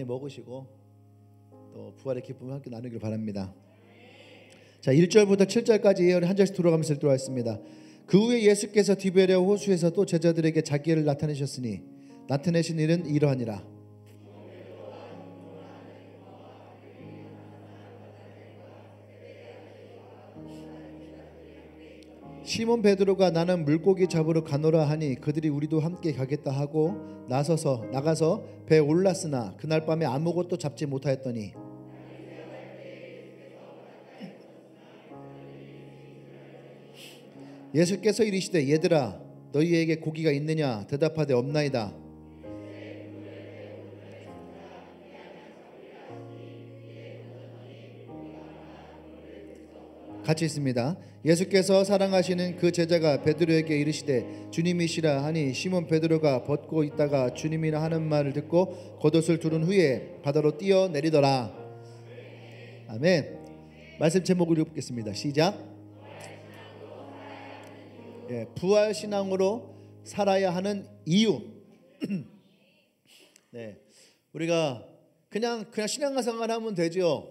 먹으시고 또 부활의 기쁨을 함께 나누기를 바랍니다. 자, 1절부터 7절까지 한 절씩 들어가면서 들어왔습니다. 그 후에 예수께서 디베랴 호수에서 또 제자들에게 자기를 나타내셨으니 나타내신 일은 이러하니라. 시몬 베드로가 나는 물고기 잡으러 가노라 하니 그들이 우리도 함께 가겠다 하고 나가서 배에 올랐으나 그날 밤에 아무것도 잡지 못하였더니 예수께서 이르시되 얘들아 너희에게 고기가 있느냐 대답하되 없나이다. 같이 있습니다. 예수께서 사랑하시는 그 제자가 베드로에게 이르시되 주님이시라 하니 시몬 베드로가 벗고 있다가 주님이라 하는 말을 듣고 겉옷을 두른 후에 바다로 뛰어내리더라. 아멘. 말씀 제목을 읽겠습니다. 시작. 부활신앙으로 살아야 하는 이유. 네, 우리가 그냥 신앙생활 하면 되죠.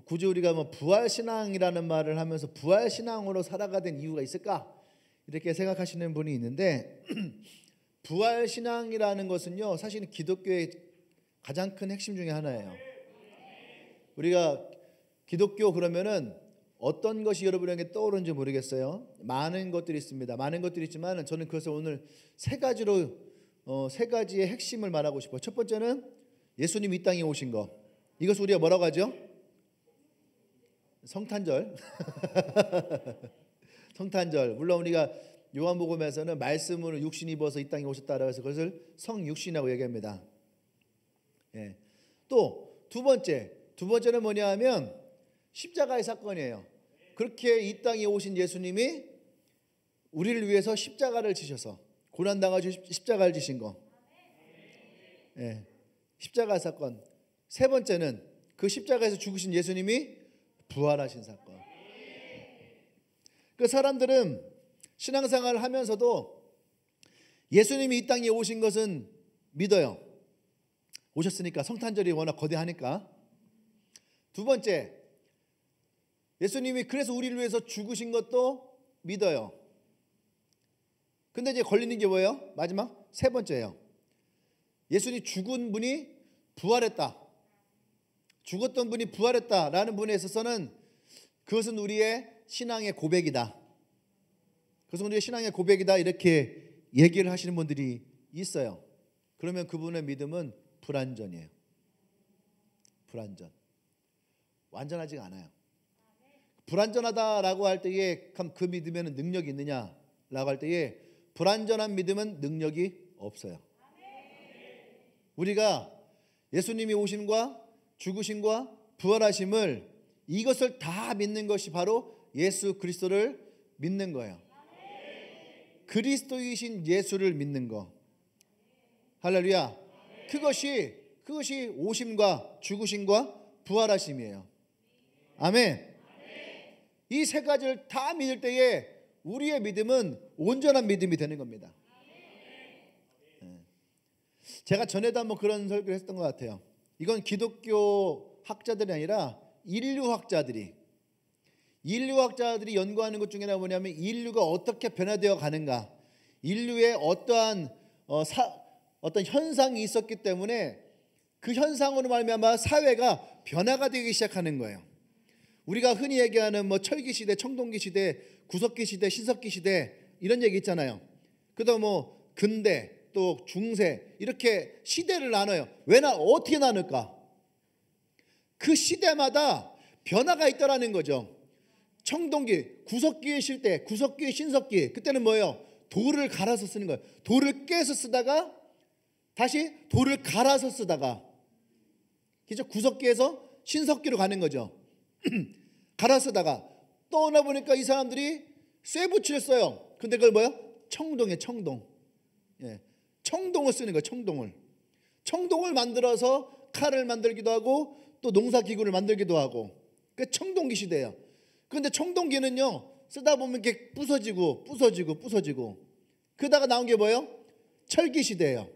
굳이 우리가 부활신앙이라는 말을 하면서 부활신앙으로 살아가는 이유가 있을까? 이렇게 생각하시는 분이 있는데 부활신앙이라는 것은요 사실은 기독교의 가장 큰 핵심 중에 하나예요. 우리가 기독교 그러면은 어떤 것이 여러분에게 떠오르는지 모르겠어요. 많은 것들이 있습니다. 많은 것들이 있지만 저는 그것을 오늘 세 가지의 핵심을 말하고 싶어요. 첫 번째는 예수님이 이 땅에 오신 것. 이것을 우리가 뭐라고 하죠? 성탄절. 성탄절. 물론 우리가 요한복음에서는 말씀으로 육신 입어서 이 땅에 오셨다라고 해서 그것을 성육신이라고 얘기합니다. 또 두 번째는 뭐냐 하면 십자가의 사건이에요. 그렇게 이 땅에 오신 예수님이 우리를 위해서 십자가를 지셔서 고난당하셔서 십자가를 지신 거. 십자가 사건. 세 번째는 그 십자가에서 죽으신 예수님이 부활하신 사건. 그 사람들은 신앙생활을 하면서도 예수님이 이 땅에 오신 것은 믿어요. 오셨으니까 성탄절이 워낙 거대하니까. 두 번째, 예수님이 그래서 우리를 위해서 죽으신 것도 믿어요. 근데 이제 걸리는 게 뭐예요? 마지막 세 번째예요. 예수님이 죽은 분이 부활했다. 죽었던 분이 부활했다라는 분에 있어서는 그것은 우리의 신앙의 고백이다. 그것은 우리의 신앙의 고백이다. 이렇게 얘기를 하시는 분들이 있어요. 그러면 그분의 믿음은 불완전이에요. 불완전. 완전하지가 않아요. 불완전하다라고 할 때에 그 믿음에는 능력이 있느냐라고 할 때에 불완전한 믿음은 능력이 없어요. 우리가 예수님이 오심과 죽으심과 부활하심을 이것을 다 믿는 것이 바로 예수 그리스도를 믿는 거예요. 그리스도이신 예수를 믿는 거. 할렐루야. 그것이 오심과 죽으심과 부활하심이에요. 아멘. 이 세 가지를 다 믿을 때에 우리의 믿음은 온전한 믿음이 되는 겁니다. 제가 전에도 한번 그런 설교를 했던 것 같아요. 이건 기독교 학자들이 아니라 인류학자들이 연구하는 것 중에 뭐냐면 인류가 어떻게 변화되어 가는가, 인류의 어떠한 현상이 있었기 때문에 그 현상으로 말미암아 사회가 변화가 되기 시작하는 거예요. 우리가 흔히 얘기하는 철기 시대, 청동기 시대, 구석기 시대, 신석기 시대 이런 얘기 있잖아요. 그다음 근대 또 중세 이렇게 시대를 나눠요. 어떻게 나눌까? 그 시대마다 변화가 있더라는 거죠. 청동기, 구석기의 시대, 구석기의 신석기. 그때는 뭐예요? 돌을 갈아서 쓰는 거예요. 돌을 깨서 쓰다가 다시 돌을 갈아서 쓰다가 그죠? 구석기에서 신석기로 가는 거죠. 갈아 쓰다가 떠나 보니까 이 사람들이 쇠붙이를 써요. 근데 그걸 뭐예요? 청동이에요. 청동을 쓰는 거예요. 청동을 만들어서 칼을 만들기도 하고 또 농사기구를 만들기도 하고. 그 청동기 시대예요. 그런데 청동기는요 쓰다 보면 이렇게 부서지고 그러다가 나온 게 뭐예요? 철기 시대예요.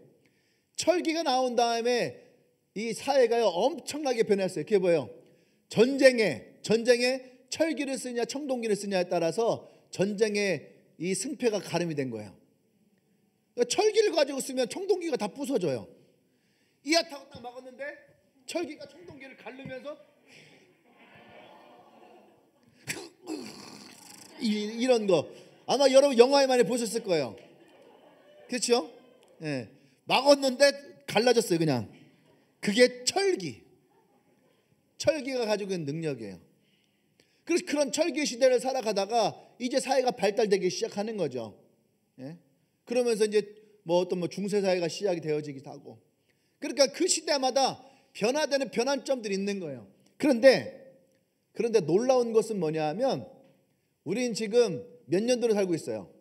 철기가 나온 다음에 이 사회가요 엄청나게 변했어요. 그게 뭐예요? 전쟁에 철기를 쓰냐 청동기를 쓰냐에 따라서 전쟁의 이 승패가 가름이 된 거예요. 그러니까 철기를 가지고 쓰면 청동기가 다 부서져요. 이하타고 딱 막았는데 철기가 청동기를 가르면서 이런 거 아마 여러분 영화에 많이 보셨을 거예요. 그렇죠? 예. 막았는데 갈라졌어요. 그냥 그게 철기가 가지고 있는 능력이에요. 그래서 그런 철기 시대를 살아가다가 이제 사회가 발달되기 시작하는 거죠. 예? 그러면서 이제 어떤 중세 사회가 시작이 되어지기도 하고, 그러니까 그 시대마다 변화되는 변환점들이 있는 거예요. 그런데 놀라운 것은 뭐냐 하면 우린 지금 몇 년도로 살고 있어요?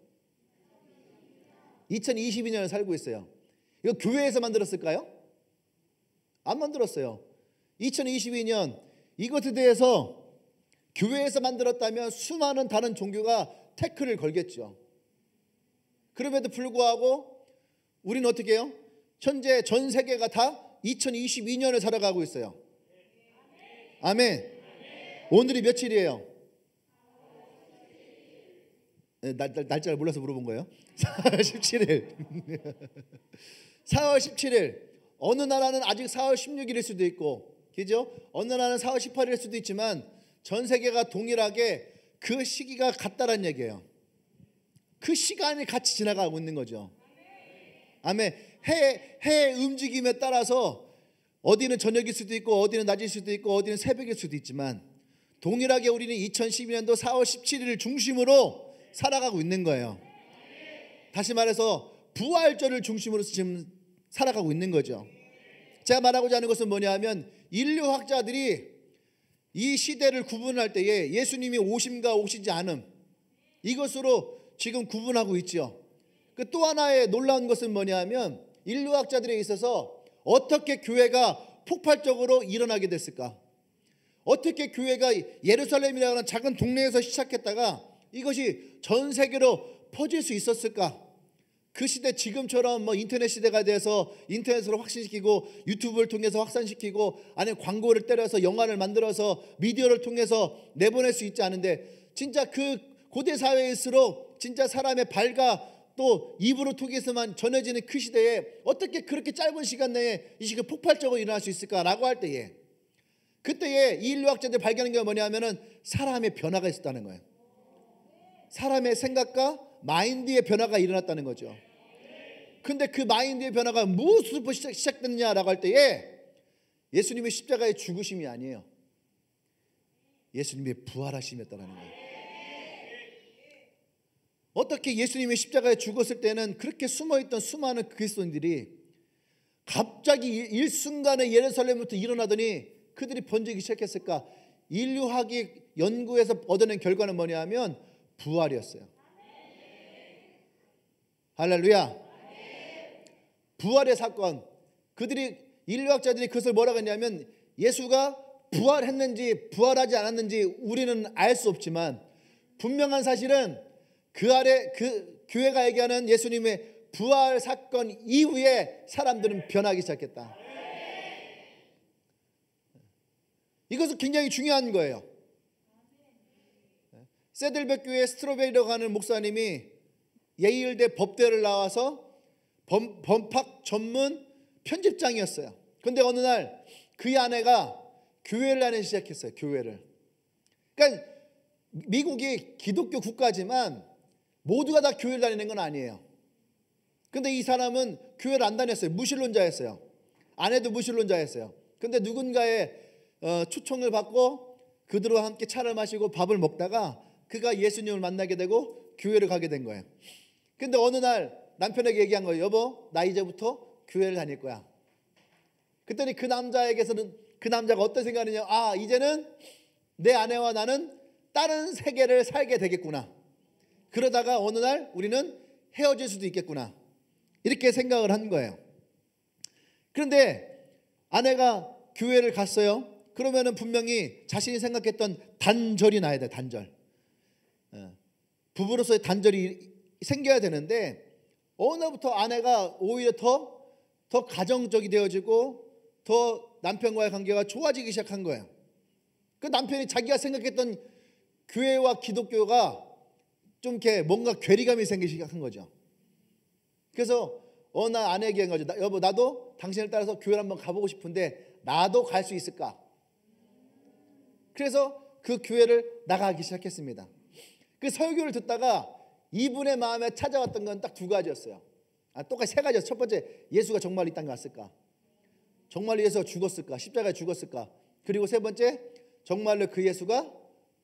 2022년을 살고 있어요. 이거 교회에서 만들었을까요? 안 만들었어요. 2022년 이것에 대해서 교회에서 만들었다면 수많은 다른 종교가 태클을 걸겠죠. 그럼에도 불구하고 우리는 어떻게 해요? 현재 전 세계가 다 2022년을 살아가고 있어요. 아멘. 오늘이 며칠이에요? 날짜를 몰라서 물어본 거예요. 4월 17일. 4월 17일. 어느 나라는 아직 4월 16일일 수도 있고, 그죠? 어느 나라는 4월 18일일 수도 있지만 전 세계가 동일하게 그 시기가 같다라는 얘기예요. 그 시간이 같이 지나가고 있는 거죠. 아멘. 해의 움직임에 따라서 어디는 저녁일 수도 있고 어디는 낮일 수도 있고 어디는 새벽일 수도 있지만 동일하게 우리는 2012년도 4월 17일을 중심으로 살아가고 있는 거예요. 다시 말해서 부활절을 중심으로 지금 살아가고 있는 거죠. 제가 말하고자 하는 것은 뭐냐 하면 인류학자들이 이 시대를 구분할 때에 예수님이 오심과 오시지 않음, 이것으로 지금 구분하고 있죠. 또 하나의 놀라운 것은 뭐냐 하면 인류학자들에 있어서 어떻게 교회가 폭발적으로 일어나게 됐을까? 어떻게 교회가 예루살렘이라는 작은 동네에서 시작했다가 이것이 전 세계로 퍼질 수 있었을까? 그 시대 지금처럼 인터넷 시대가 돼서 인터넷으로 확산시키고 유튜브를 통해서 확산시키고 아니면 광고를 때려서 영화를 만들어서 미디어를 통해서 내보낼 수 있지 않은데, 진짜 그 고대 사회일수록 진짜 사람의 발과 또 입으로 통해서만 전해지는 그 시대에 어떻게 그렇게 짧은 시간 내에 이 시간 폭발적으로 일어날 수 있을까라고 할 때에, 그때에 이 인류학자들이 발견한 게 뭐냐면은 사람의 변화가 있었다는 거예요. 사람의 생각과 마인드의 변화가 일어났다는 거죠. 근데 그 마인드의 변화가 무엇으로 시작됐냐라고 할 때에 예수님의 십자가의 죽으심이 아니에요. 예수님의 부활하심이었다는 거예요. 어떻게 예수님이 십자가에 죽었을 때는 그렇게 숨어있던 수많은 그리스도인들이 갑자기 일순간에 예루살렘부터 일어나더니 그들이 번지기 시작했을까? 인류학이 연구해서 얻어낸 결과는 뭐냐 하면 부활이었어요. 할렐루야. 부활의 사건. 그들이 인류학자들이 그것을 뭐라고 했냐면 예수가 부활했는지 부활하지 않았는지 우리는 알 수 없지만 분명한 사실은 그 아래 그 교회가 얘기하는 예수님의 부활 사건 이후에 사람들은 변하기 시작했다. 이것은 굉장히 중요한 거예요. 세들백 교회 스트로베리라고 하는 목사님이 예일대 법대를 나와서 법학 전문 편집장이었어요. 그런데 어느 날 그의 아내가 교회를 다니기 시작했어요. 교회를. 그러니까 미국이 기독교 국가지만 모두가 다 교회를 다니는 건 아니에요. 근데 이 사람은 교회를 안 다녔어요. 무신론자였어요. 아내도 무신론자였어요. 근데 누군가의 초청을 받고 그들과 함께 차를 마시고 밥을 먹다가 그가 예수님을 만나게 되고 교회를 가게 된 거예요. 근데 어느 날 남편에게 얘기한 거예요. 여보, 나 이제부터 교회를 다닐 거야. 그랬더니 그 남자에게서는 그 남자가 어떤 생각이냐, 이제는 내 아내와 나는 다른 세계를 살게 되겠구나. 그러다가 어느 날 우리는 헤어질 수도 있겠구나. 이렇게 생각을 한 거예요. 그런데 아내가 교회를 갔어요. 그러면은 분명히 자신이 생각했던 단절이 나야 돼. 단절. 부부로서의 단절이 생겨야 되는데 어느 날부터 아내가 오히려 더 가정적이 되어지고 더 남편과의 관계가 좋아지기 시작한 거예요. 그 남편이 자기가 생각했던 교회와 기독교가 좀 이렇게 뭔가 괴리감이 생기기 시작한 거죠. 그래서 어느 날 아내에게 한 거죠. 여보, 나도 당신을 따라서 교회를 한번 가보고 싶은데 나도 갈 수 있을까? 그래서 그 교회를 나가기 시작했습니다. 그 설교를 듣다가 이분의 마음에 찾아왔던 건 딱 두 가지였어요. 똑같이 세 가지였어요. 첫 번째, 예수가 정말 이 땅에 왔을까? 정말 예수가 죽었을까? 십자가에 죽었을까? 그리고 세 번째, 정말로 그 예수가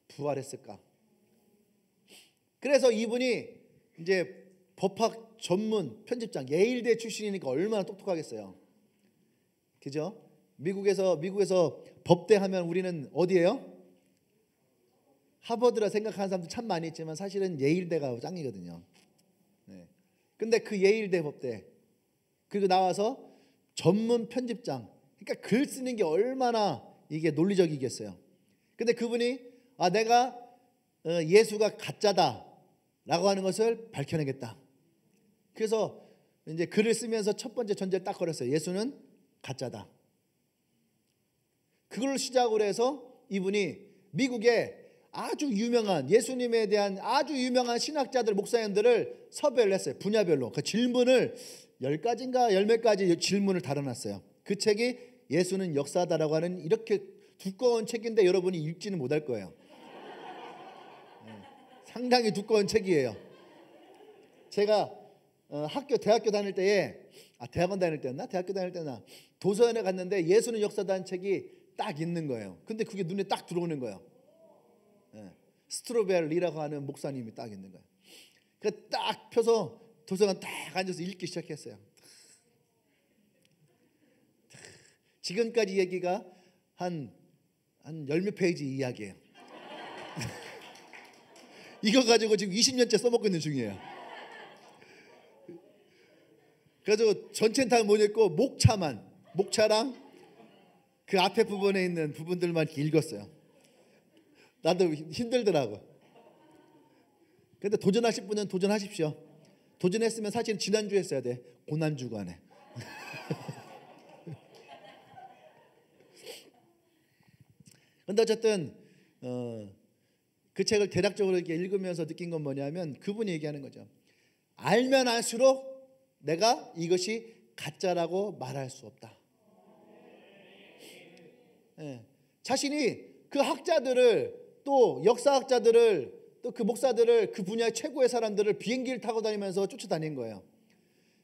부활했을까? 그래서 이분이 이제 법학 전문 편집장, 예일대 출신이니까 얼마나 똑똑하겠어요. 그죠? 미국에서 법대 하면 우리는 어디예요? 하버드라 생각하는 사람도 참 많이 있지만 사실은 예일대가 짱이거든요. 네. 근데 그 예일대 법대 그리고 나와서 전문 편집장, 그러니까 글 쓰는 게 얼마나 이게 논리적이겠어요. 근데 그분이 내가 예수가 가짜다라고 하는 것을 밝혀내겠다. 그래서 이제 글을 쓰면서 첫 번째 전제를 딱 걸었어요. 예수는 가짜다. 그걸 시작으로 해서 이분이 미국에 아주 유명한 예수님에 대한 아주 유명한 신학자들, 목사님들을 섭외를 했어요. 분야별로. 그 질문을 10가지인가 10몇 가지 질문을 달아놨어요. 그 책이 예수는 역사다라고 하는 이렇게 두꺼운 책인데 여러분이 읽지는 못할 거예요. 상당히 두꺼운 책이에요. 제가 대학교 다닐 때에 대학원 다닐 때였나? 대학교 다닐 때나 도서관에 갔는데 예수는 역사다는 책이 딱 있는 거예요. 근데 그게 눈에 딱 들어오는 거예요. 스트로벨리라고 하는 목사님이 딱 있는 거예요. 그 딱 펴서 도서관 딱 앉아서 읽기 시작했어요. 지금까지 얘기가 한 열 몇 페이지 이야기예요. 이거 가지고 지금 20년째 써먹고 있는 중이에요. 그래서 전체는 다 못 읽고 목차랑 그 앞에 부분에 있는 부분들만 읽었어요. 나도 힘들더라고. 근데 도전하실 분은 도전하십시오. 도전했으면 사실 지난주에 했어야 돼. 고난주간에. 근데 어쨌든 그 책을 대략적으로 이렇게 읽으면서 느낀 건 뭐냐면 그분이 얘기하는 거죠. 알면 알수록 내가 이것이 가짜라고 말할 수 없다. 자신이 그 학자들을 또 역사학자들을 또 그 목사들을 그 분야의 최고의 사람들을 비행기를 타고 다니면서 쫓아다닌 거예요.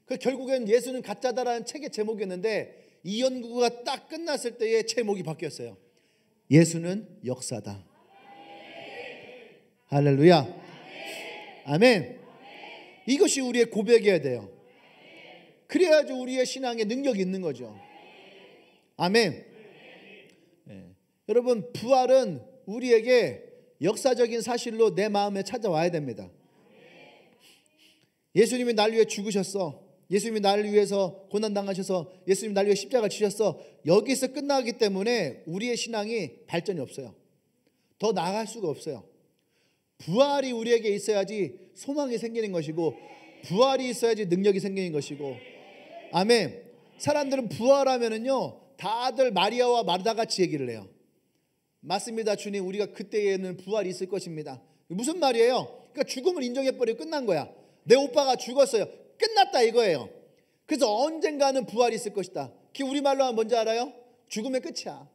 그 결국엔 예수는 가짜다라는 책의 제목이었는데 이 연구가 딱 끝났을 때의 제목이 바뀌었어요. 예수는 역사다. 할렐루야. 아멘. 이것이 우리의 고백이어야 돼요. 그래야지 우리의 신앙에 능력이 있는 거죠. 아멘. 여러분, 부활은 우리에게 역사적인 사실로 내 마음에 찾아와야 됩니다. 예수님이 날 위해 죽으셨어. 예수님이 나를 위해서 고난당하셔서 예수님이 나를 위해 십자가를 지셨어. 여기서 끝나기 때문에 우리의 신앙이 발전이 없어요. 더 나아갈 수가 없어요. 부활이 우리에게 있어야지 소망이 생기는 것이고 부활이 있어야지 능력이 생기는 것이고. 아멘. 사람들은 부활하면은요 다들 마리아와 마르다 같이 얘기를 해요. 맞습니다, 주님. 우리가 그때에는 부활이 있을 것입니다. 무슨 말이에요? 그러니까 죽음을 인정해버리고 끝난 거야. 내 오빠가 죽었어요. 끝났다 이거예요. 그래서 언젠가는 부활이 있을 것이다. 그게 우리말로 하면 뭔지 알아요? 죽음의 끝이야.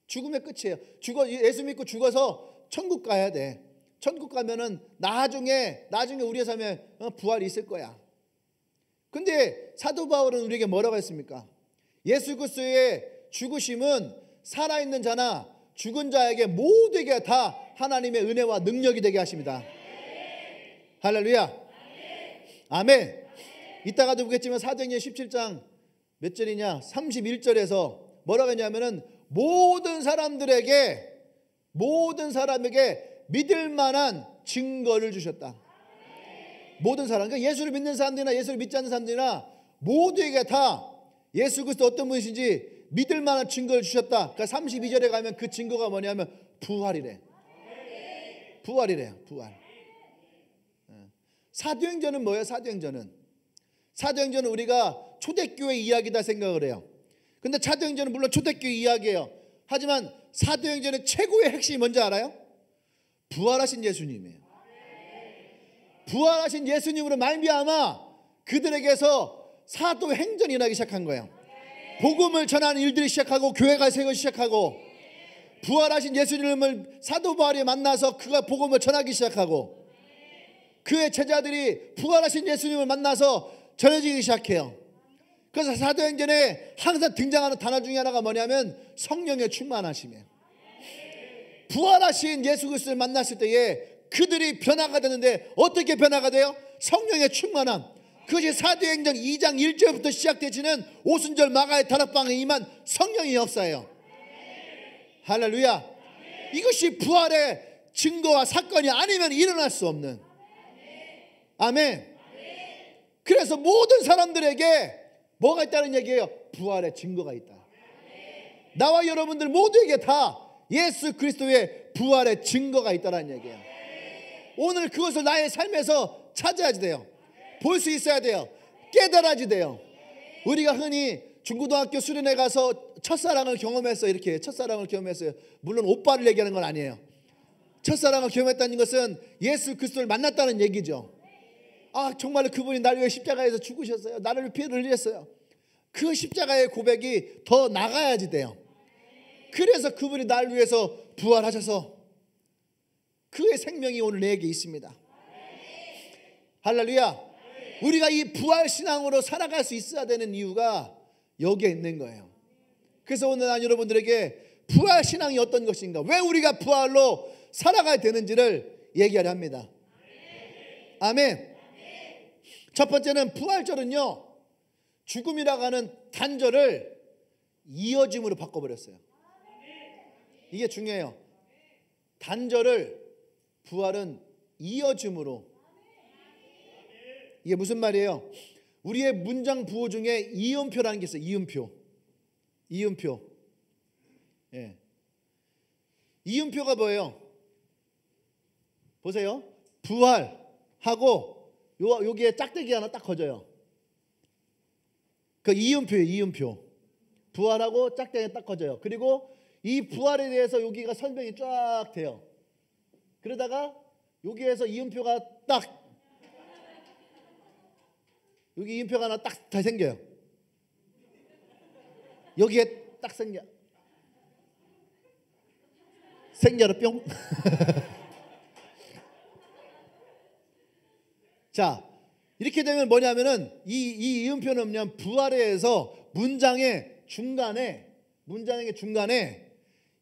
죽음의 끝이에요. 예수 믿고 죽어서 천국 가야 돼. 천국 가면은 나중에 우리의 삶에 부활이 있을 거야. 근데 사도 바울은 우리에게 뭐라고 했습니까? 예수 그리스도의 죽으심은 살아있는 자나 죽은 자에게 모두에게 다 하나님의 은혜와 능력이 되게 하십니다. 할렐루야. 아멘. 이따가도 보겠지만 사도행전 17장 몇 절이냐 31절에서 뭐라고 했냐면은 모든 사람에게 믿을 만한 증거를 주셨다. 모든 사람, 그러니까 예수를 믿는 사람들이나 예수를 믿지 않는 사람들이나 모두에게 다 예수 그리스도 어떤 분이신지 믿을 만한 증거를 주셨다. 그러니까 32절에 가면 그 증거가 뭐냐면 부활이래. 부활이래요. 부활. 사도행전은 뭐예요? 사도행전은 우리가 초대교회 이야기다 생각을 해요. 근데 사도행전은 물론 초대교회 이야기예요. 하지만 사도행전의 최고의 핵심이 뭔지 알아요? 부활하신 예수님이에요. 부활하신 예수님으로 말미암아 그들에게서 사도행전이 일어나기 시작한 거예요. 복음을 전하는 일들이 시작하고 교회가 세우기 시작하고 부활하신 예수님을 사도 바울이 만나서 그가 복음을 전하기 시작하고 그의 제자들이 부활하신 예수님을 만나서 전해지기 시작해요. 그래서 사도행전에 항상 등장하는 단어 중에 하나가 뭐냐면 성령의 충만하심이에요. 부활하신 예수 그리스도를 만났을 때에 그들이 변화가 되는데 어떻게 변화가 돼요? 성령의 충만함. 그것이 사도행전 2장 1절부터 시작되지는 오순절 마가의 다락방에 임한 성령의 역사예요. 할렐루야. 이것이 부활의 증거와 사건이 아니면 일어날 수 없는. 아멘. 그래서 모든 사람들에게 뭐가 있다는 얘기예요? 부활의 증거가 있다. 나와 여러분들 모두에게 다 예수 그리스도의 부활의 증거가 있다는 얘기예요. 오늘 그것을 나의 삶에서 찾아야지 돼요. 볼 수 있어야 돼요. 깨달아야지 돼요. 우리가 흔히 중고등학교 수련회 가서 첫사랑을 경험했어요. 이렇게 첫사랑을 경험했어요. 물론 오빠를 얘기하는 건 아니에요. 첫사랑을 경험했다는 것은 예수 그리스도를 만났다는 얘기죠. 아, 정말 그분이 나를 위해 십자가에서 죽으셨어요. 나를 위해 피를 흘렸어요. 그 십자가의 고백이 더 나가야지 돼요. 그래서 그분이 나를 위해서 부활하셔서 그의 생명이 오늘 내게 있습니다. 할렐루야. 우리가 이 부활신앙으로 살아갈 수 있어야 되는 이유가 여기에 있는 거예요. 그래서 오늘 난 여러분들에게 부활신앙이 어떤 것인가, 왜 우리가 부활로 살아가야 되는지를 얘기하려 합니다. 아멘. 첫 번째는 부활절은요, 죽음이라고 하는 단절을 이어짐으로 바꿔버렸어요. 이게 중요해요. 단절을 부활은 이어짐으로. 이게 무슨 말이에요? 우리의 문장 부호 중에 이음표라는 게 있어요. 이음표. 예. 이음표가 뭐예요? 보세요. 부활하고 여기에 짝대기 하나 딱 거져요. 그 이음표예요. 이음표. 부활하고 짝대기 딱 거져요. 그리고 이 부활에 대해서 여기가 설명이 쫙 돼요. 그러다가 여기에서 이음표가 딱, 여기 이음표가 하나 딱 다 생겨요. 여기에 딱 생겨라 뿅. 자, 이렇게 되면 뭐냐면은 이 이음표는 그냥 부활에 의해서 문장의 중간에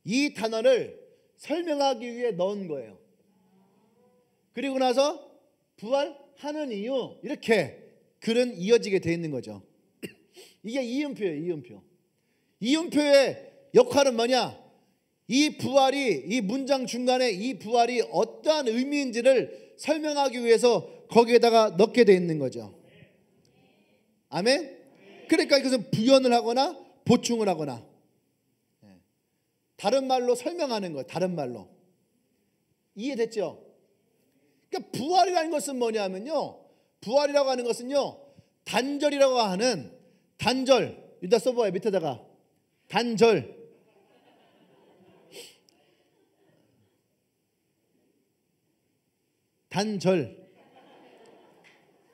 이 단어를 설명하기 위해 넣은 거예요. 그리고 나서 부활하는 이유, 이렇게 글은 이어지게 되어 있는 거죠. 이게 이음표예요. 이음표. 이음표의 역할은 뭐냐? 이 부활이, 이 문장 중간에 이 부활이 어떠한 의미인지를 설명하기 위해서 거기에다가 넣게 되어 있는 거죠. 아멘? 그러니까 이것은 부연을 하거나 보충을 하거나 다른 말로 설명하는 거예요. 다른 말로. 이해됐죠? 그러니까 부활이라는 것은 뭐냐면요, 부활이라고 하는 것은요, 단절이라고 하는, 단절, 여기다 써봐요. 밑에다가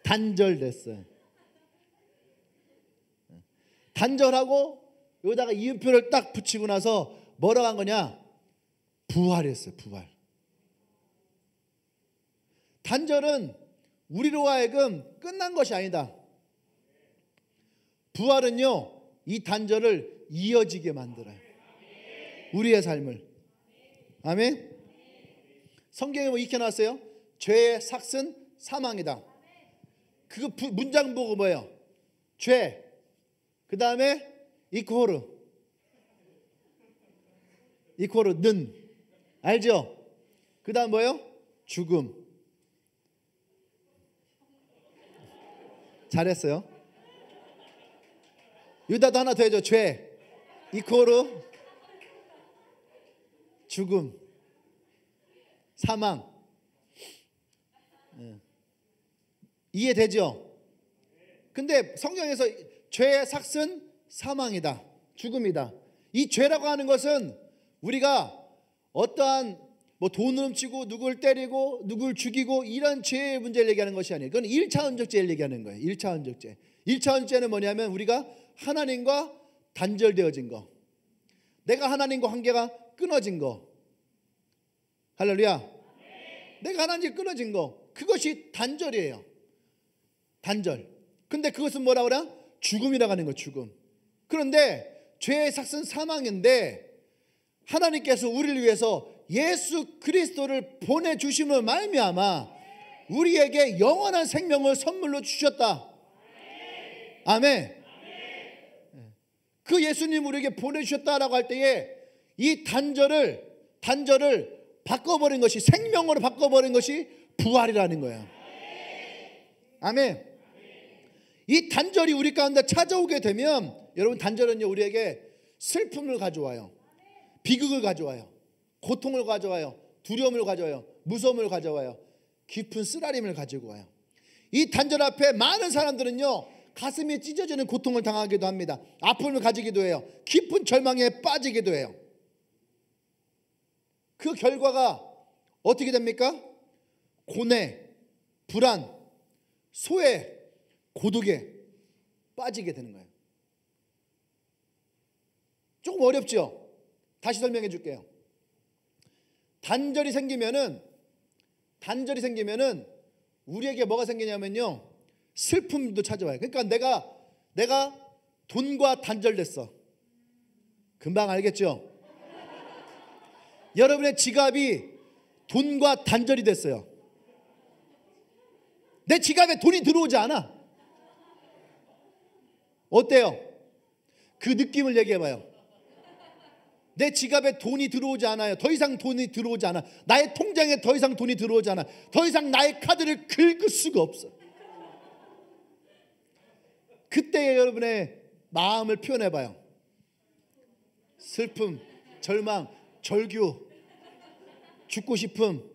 단절됐어요. 단절하고 여기다가 이음표를 딱 붙이고 나서 뭐라고 한 거냐? 부활했어요. 부활. 단절은 우리로 하여금 끝난 것이 아니다. 부활은요, 이 단절을 이어지게 만들어요. 우리의 삶을. 아멘. 성경에 뭐 익혀놨어요? 죄의 삭은 사망이다. 그거 문장 보고 뭐예요? 죄, 그 다음에 이코르 는, 알죠? 그 다음 뭐예요? 죽음. 잘했어요. 여기다도 하나 더 해줘. 죄, 이코르, 죽음, 사망. 이해되죠? 근데 성경에서 죄의 삭은 사망이다. 죽음이다. 이 죄라고 하는 것은 우리가 어떠한 뭐 돈을 훔치고 누굴 때리고 누굴 죽이고 이런 죄의 문제를 얘기하는 것이 아니에요. 그건 1차원적 죄를 얘기하는 거예요. 1차원적 죄. 1차원적 죄는 뭐냐면 우리가 하나님과 단절되어진 거, 내가 하나님과 관계가 끊어진 거. 할렐루야. 내가 하나님과 끊어진 거, 그것이 단절이에요. 단절. 근데 그것은 뭐라 그래? 죽음이라고 하는 거, 죽음. 그런데 죄의 삭은 사망인데 하나님께서 우리를 위해서 예수 그리스도를 보내주심으로 말미암아 우리에게 영원한 생명을 선물로 주셨다. 아멘. 그 예수님 우리에게 보내주셨다라고 할 때에 이 단절을 바꿔버린 것이, 생명으로 바꿔버린 것이 부활이라는 거예요. 아멘. 이 단절이 우리 가운데 찾아오게 되면, 여러분, 단절은요 우리에게 슬픔을 가져와요, 비극을 가져와요, 고통을 가져와요, 두려움을 가져와요, 무서움을 가져와요, 깊은 쓰라림을 가지고 와요. 이 단절 앞에 많은 사람들은요 가슴이 찢어지는 고통을 당하기도 합니다. 아픔을 가지기도 해요. 깊은 절망에 빠지기도 해요. 그 결과가 어떻게 됩니까? 고뇌, 불안, 소외, 고독에 빠지게 되는 거예요. 조금 어렵죠? 다시 설명해 줄게요. 단절이 생기면은 우리에게 뭐가 생기냐면요, 슬픔도 찾아와요. 그러니까 내가 돈과 단절됐어. 금방 알겠죠? 여러분의 지갑이 돈과 단절이 됐어요. 내 지갑에 돈이 들어오지 않아. 어때요? 그 느낌을 얘기해봐요. 내 지갑에 돈이 들어오지 않아요. 더 이상 돈이 들어오지 않아. 나의 통장에 더 이상 돈이 들어오지 않아. 더 이상 나의 카드를 긁을 수가 없어. 그때 여러분의 마음을 표현해봐요. 슬픔, 절망, 절규, 죽고 싶음.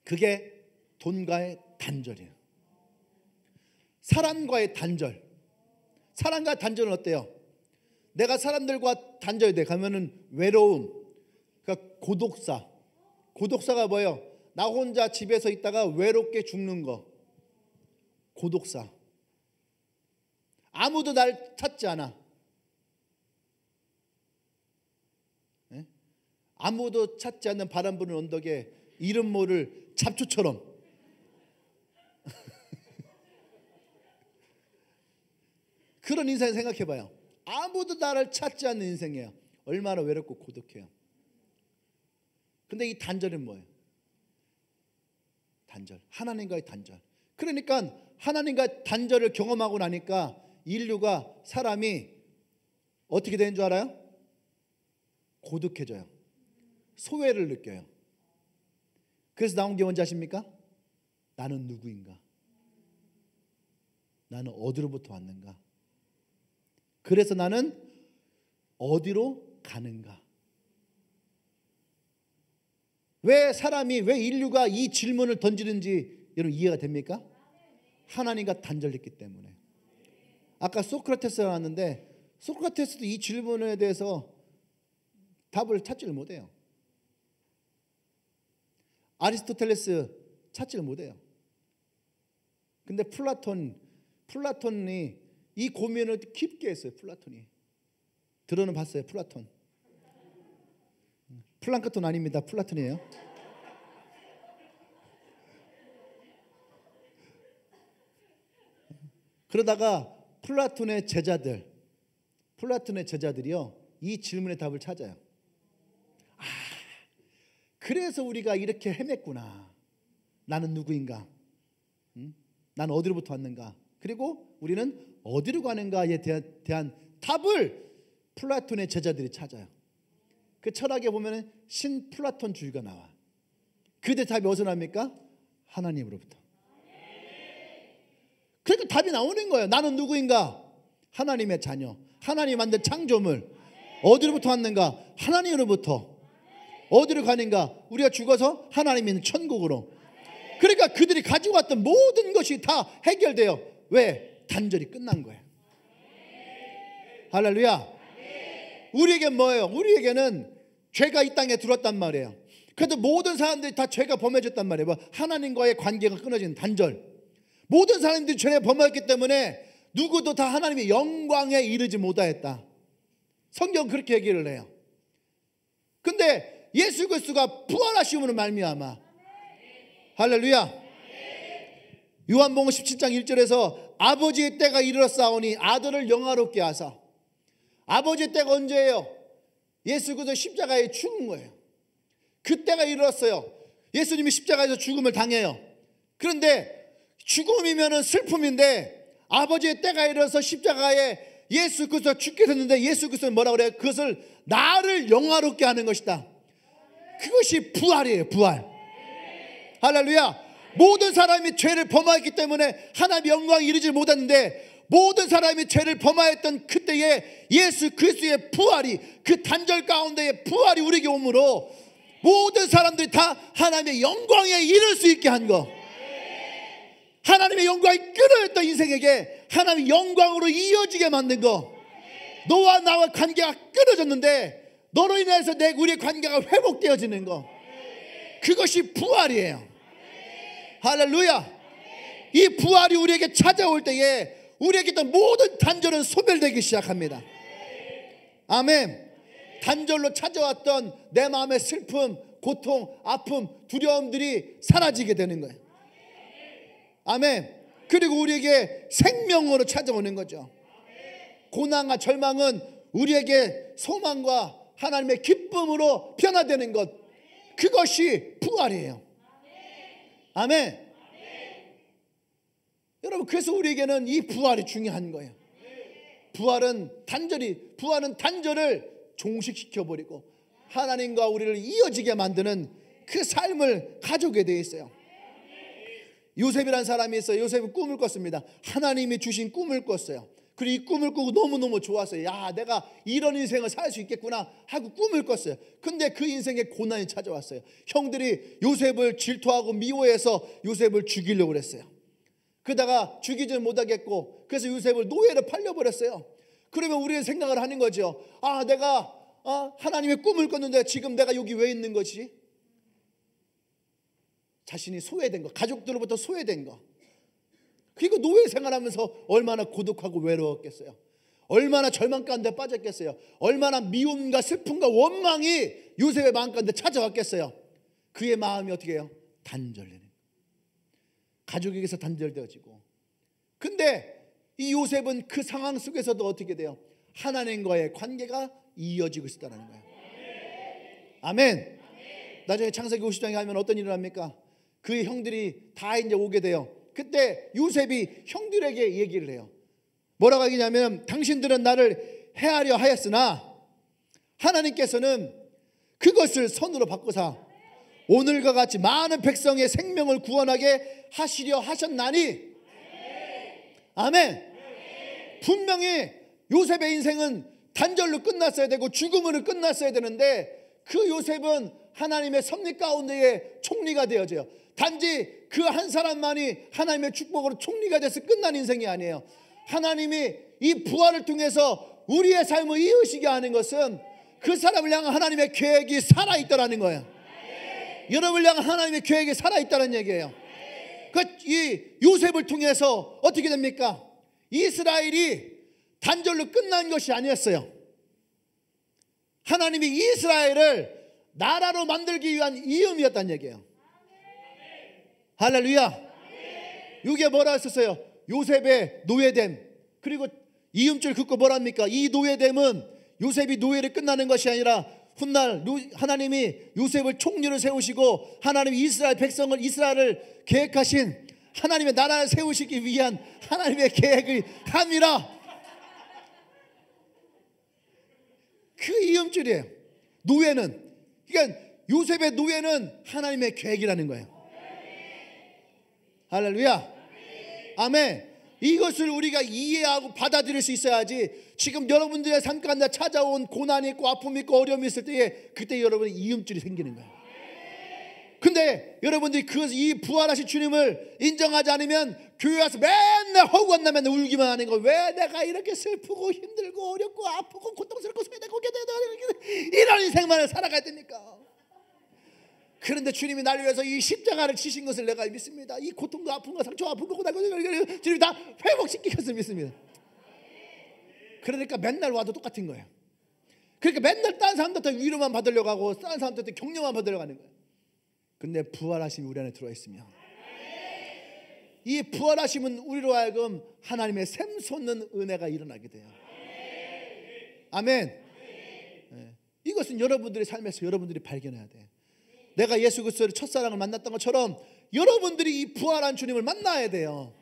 그게 돈과의 단절이에요. 사람과의 단절. 사람과 단절은 어때요? 내가 사람들과 단절이 돼 가면은 외로움, 그러니까 고독사. 고독사가 뭐예요? 나 혼자 집에서 있다가 외롭게 죽는 거. 고독사. 아무도 날 찾지 않아. 네? 아무도 찾지 않는 바람 부는 언덕에 이름 모를 잡초처럼 그런 인생 생각해봐요. 아무도 나를 찾지 않는 인생이에요. 얼마나 외롭고 고독해요. 근데 이 단절은 뭐예요? 단절. 하나님과의 단절. 그러니까 하나님과 단절을 경험하고 나니까 인류가, 사람이 어떻게 되는 줄 알아요? 고독해져요. 소외를 느껴요. 그래서 나온 게 뭔지 아십니까? 나는 누구인가? 나는 어디로부터 왔는가? 그래서 나는 어디로 가는가? 왜 인류가 이 질문을 던지는지 여러분 이해가 됩니까? 하나님과 단절됐기 때문에. 아까 소크라테스가 나왔는데 소크라테스도 이 질문에 대해서 답을 찾지를 못해요. 아리스토텔레스 찾지를 못해요. 근데 플라톤이 이 고민을 깊게 했어요. 플라톤이. 들어는 봤어요. 플라톤. 플랑크톤 아닙니다. 플라톤이에요. 그러다가 플라톤의 제자들이요 이 질문의 답을 찾아요. 아, 그래서 우리가 이렇게 헤맸구나. 나는 누구인가? 나는 어디로부터 왔는가? 그리고 우리는 어디로 가는가에 대한 답을 플라톤의 제자들이 찾아요. 그 철학에 보면 신플라톤주의가 나와. 그때 답이 어디서 납니까? 하나님으로부터. 그러니까 답이 나오는 거예요. 나는 누구인가? 하나님의 자녀, 하나님 만든 창조물. 어디로부터 왔는가? 하나님으로부터. 어디로 가는가? 우리가 죽어서 하나님 있는 천국으로. 그러니까 그들이 가지고 왔던 모든 것이 다 해결돼요. 왜? 단절이 끝난 거예요. 할렐루야. 우리에게 뭐예요? 우리에게는 죄가 이 땅에 들어왔단 말이에요. 그래도 모든 사람들이 다 죄가 범해졌단 말이에요. 뭐 하나님과의 관계가 끊어진 단절. 모든 사람들이 죄에 범했기 때문에 누구도 다 하나님의 영광에 이르지 못하였다. 성경 그렇게 얘기를 해요. 근데 예수 그리스도가 부활하심으로 말미암아, 할렐루야. 요한복음 17장 1절에서 아버지의 때가 이르렀사오니 아들을 영화롭게 하사. 아버지의 때가 언제예요? 예수 그리스도 십자가에 죽은 거예요. 그때가 이르렀어요. 예수님이 십자가에서 죽음을 당해요. 그런데 죽음이면 슬픔인데 아버지의 때가 이르러서 십자가에 예수 그리스도 죽게 됐는데 예수 그리스도는 뭐라고 그래요? 그것을 나를 영화롭게 하는 것이다. 그것이 부활이에요. 부활. 할렐루야. 모든 사람이 죄를 범하였기 때문에 하나님의 영광에 이르지 못했는데 모든 사람이 죄를 범하였던 그때에 예수 그리스도의 부활이, 그 단절 가운데의 부활이 우리에게 오므로 모든 사람들이 다 하나님의 영광에 이를 수 있게 한 거. 하나님의 영광이 끊어졌던 인생에게 하나님의 영광으로 이어지게 만든 거. 너와 나와 관계가 끊어졌는데 너로 인해서 우리의 관계가 회복되어지는 거. 그것이 부활이에요. 할렐루야. 이 부활이 우리에게 찾아올 때에 우리에게 있던 모든 단절은 소멸되기 시작합니다. 아멘. 단절로 찾아왔던 내 마음의 슬픔, 고통, 아픔, 두려움들이 사라지게 되는 거예요. 아멘. 그리고 우리에게 생명으로 찾아오는 거죠. 고난과 절망은 우리에게 소망과 하나님의 기쁨으로 변화되는 것, 그것이 부활이에요. 아멘. 여러분, 그래서 우리에게는 이 부활이 중요한 거예요. 부활은 단절을 종식시켜버리고 하나님과 우리를 이어지게 만드는 그 삶을 가져오게 되어 있어요. 요셉이라는 사람이 있어요. 요셉은 꿈을 꿨습니다. 하나님이 주신 꿈을 꿨어요. 그리고 이 꿈을 꾸고 너무너무 좋았어요. 야, 내가 이런 인생을 살 수 있겠구나 하고 꿈을 꿨어요. 근데 그 인생에 고난이 찾아왔어요. 형들이 요셉을 질투하고 미워해서 요셉을 죽이려고 그랬어요. 그러다가 죽이지 못하겠고 그래서 요셉을 노예로 팔려버렸어요. 그러면 우리는 생각을 하는 거죠. 아, 내가 하나님의 꿈을 꿨는데 지금 내가 여기 왜 있는 거지? 자신이 소외된 거, 가족들로부터 소외된 거. 그리고 노예 생활하면서 얼마나 고독하고 외로웠겠어요. 얼마나 절망 가운데 빠졌겠어요. 얼마나 미움과 슬픔과 원망이 요셉의 마음 가운데 찾아왔겠어요. 그의 마음이 어떻게 해요? 단절되는, 가족에게서 단절되어지고. 근데 이 요셉은 그 상황 속에서도 어떻게 돼요? 하나님과의 관계가 이어지고 있다는 거예요. 아멘. 나중에 창세기 50장에 가면 어떤 일을 합니까? 그의 형들이 다 이제 오게 돼요. 그때 요셉이 형들에게 얘기를 해요. 뭐라고 하냐면, 당신들은 나를 해하려 하였으나 하나님께서는 그것을 선으로 바꾸사 오늘과 같이 많은 백성의 생명을 구원하게 하시려 하셨나니. 아멘. 분명히 요셉의 인생은 단절로 끝났어야 되고 죽음으로 끝났어야 되는데 그 요셉은 하나님의 섭리 가운데에 총리가 되어져요. 단지 그 한 사람만이 하나님의 축복으로 총리가 돼서 끝난 인생이 아니에요. 하나님이 이 부활을 통해서 우리의 삶을 이으시게 하는 것은 그 사람을 향한 하나님의 계획이 살아있다는 거예요. 여러분을 향한 하나님의 계획이 살아있다는 얘기예요. 이 요셉을 통해서 어떻게 됩니까? 이스라엘이 단절로 끝난 것이 아니었어요. 하나님이 이스라엘을 나라로 만들기 위한 이음이었다는 얘기예요. 할렐루야. 이게 뭐라 했었어요? 요셉의 노예됨. 그리고 이음줄 긋고 뭐랍니까? 이 노예됨은 요셉이 노예를 끝나는 것이 아니라 훗날 하나님이 요셉을 총리로 세우시고 하나님이 이스라엘 백성을, 이스라엘을 계획하신 하나님의 나라를 세우시기 위한 하나님의 계획을 함이라. 그 이음줄이에요. 노예는, 그러니까 요셉의 노예는 하나님의 계획이라는 거예요. 할렐루야. 아멘. 이것을 우리가 이해하고 받아들일 수 있어야지 지금 여러분들의 삶 가운데 찾아온 고난이 있고 아픔이 있고 어려움이 있을 때에 그때 여러분의 이음줄이 생기는 거예요. 근데 여러분들이 이 부활하신 주님을 인정하지 않으면 교회 와서 맨날 허구한 나 맨날 울기만 하는 거. 왜 내가 이렇게 슬프고 힘들고 어렵고 아프고 고통스럽고 소외되고 이런 인생만을 살아가야 됩니까? 그런데 주님이 나를 위해서 이 십자가를 치신 것을 내가 믿습니다. 이 고통과 아픔과 상처 아픈 거고 주님이 다 회복시킨 것을 믿습니다. 그러니까 맨날 와도 똑같은 거예요. 그러니까 맨날 다른 사람들한테 위로만 받으려고 하고 다른 사람들한테 격려만 받으려고 하는 거예요. 근데 부활하심이 우리 안에 들어와 있으며 이 부활하심은 우리로 하여금 하나님의 샘솟는 은혜가 일어나게 돼요. 아멘. 네. 이것은 여러분들의 삶에서 여러분들이 발견해야 돼요. 내가 예수 그리스도의 첫사랑을 만났던 것처럼 여러분들이 이 부활한 주님을 만나야 돼요.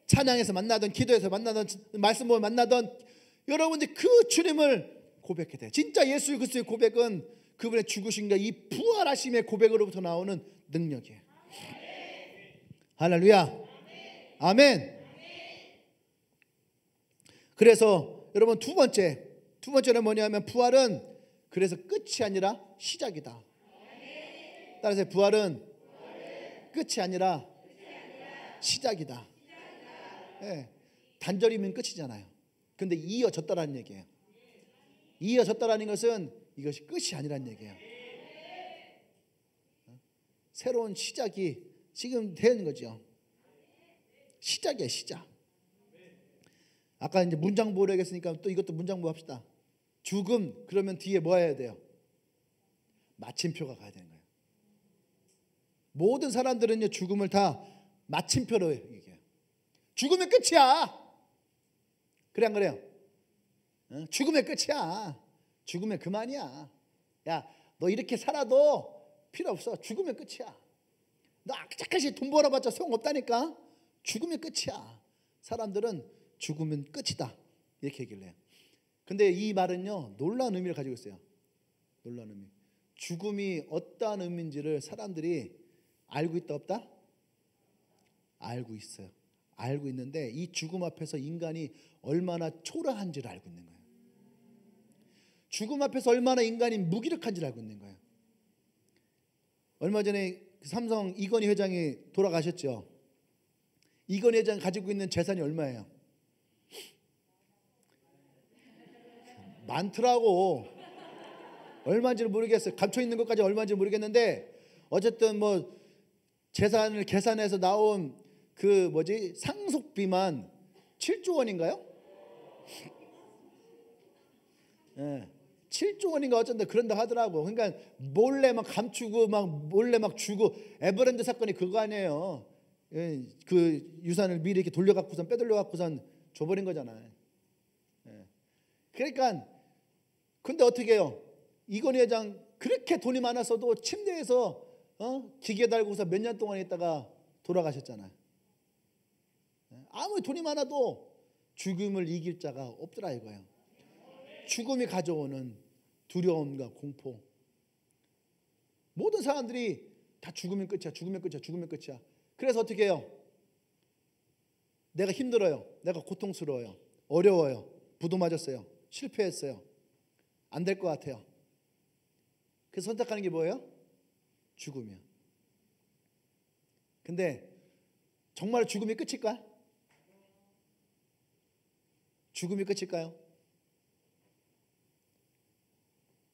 찬양에서 만나던 기도에서 만나던 말씀 보면 만나던 여러분들이 그 주님을 고백해야 돼요. 진짜 예수 그리스도의 고백은 그분의 죽으심과 이 부활하심의 고백으로부터 나오는 능력이에요. 할렐루야. 아멘. 그래서 여러분 두 번째는 뭐냐면 부활은 그래서 끝이 아니라 시작이다. 따라서 부활은 끝이 아니라 시작이다. 네. 단절이면 끝이잖아요. 근데 이어졌다라는 얘기예요. 이어졌다라는 것은 이것이 끝이 아니란 얘기예요. 새로운 시작이 지금 되는 거죠. 시작이에요, 시작. 아까 이제 문장부로 했으니까 또 이것도 문장부 합시다. 죽음 그러면 뒤에 뭐 해야 돼요? 마침표가 가야 되는 거예요. 모든 사람들은요 죽음을 다 마침표로 얘기해요. 죽으면 끝이야. 그래 안 그래요? 죽으면 끝이야. 죽으면 그만이야. 야, 너 이렇게 살아도 필요 없어. 죽으면 끝이야. 너 악착같이 돈 벌어봤자 소용없다니까. 죽으면 끝이야. 사람들은 죽으면 끝이다 이렇게 얘기를 해요. 근데 이 말은요 놀라운 의미를 가지고 있어요. 놀라운 의미. 죽음이 어떠한 의미인지를 사람들이 알고 있다 없다? 알고 있어요. 알고 있는데 이 죽음 앞에서 인간이 얼마나 초라한지를 알고 있는 거예요. 죽음 앞에서 얼마나 인간이 무기력한지를 알고 있는 거예요. 얼마 전에 삼성 이건희 회장이 돌아가셨죠. 이건희 회장이 가지고 있는 재산이 얼마예요? 많더라고. 얼마인지를 모르겠어요. 감춰 있는 것까지 얼마인지 모르겠는데 어쨌든 뭐 재산을 계산해서 나온 그 상속비만 7조 원인가요? 네. 7조 원인가 어쩐다 그런다 하더라고. 그러니까 몰래 막 감추고 막 몰래 막 주고. 에버랜드 사건이 그거 아니에요. 그 유산을 미리 이렇게 돌려갖고선 빼돌려갖고선 줘버린 거잖아요. 그러니까 근데 어떻게 해요? 이건희 회장 그렇게 돈이 많았어도 침대에서 기계 달고서 몇 년 동안 있다가 돌아가셨잖아요. 아무리 돈이 많아도 죽음을 이길 자가 없더라 이거예요. 죽음이 가져오는 두려움과 공포. 모든 사람들이 다 죽으면 끝이야. 죽으면 끝이야. 죽으면 끝이야. 그래서 어떻게 해요? 내가 힘들어요. 내가 고통스러워요. 어려워요. 부도 맞았어요. 실패했어요. 안 될 것 같아요. 그래서 선택하는 게 뭐예요? 죽음이야. 근데 정말 죽음이 끝일까? 죽음이 끝일까요?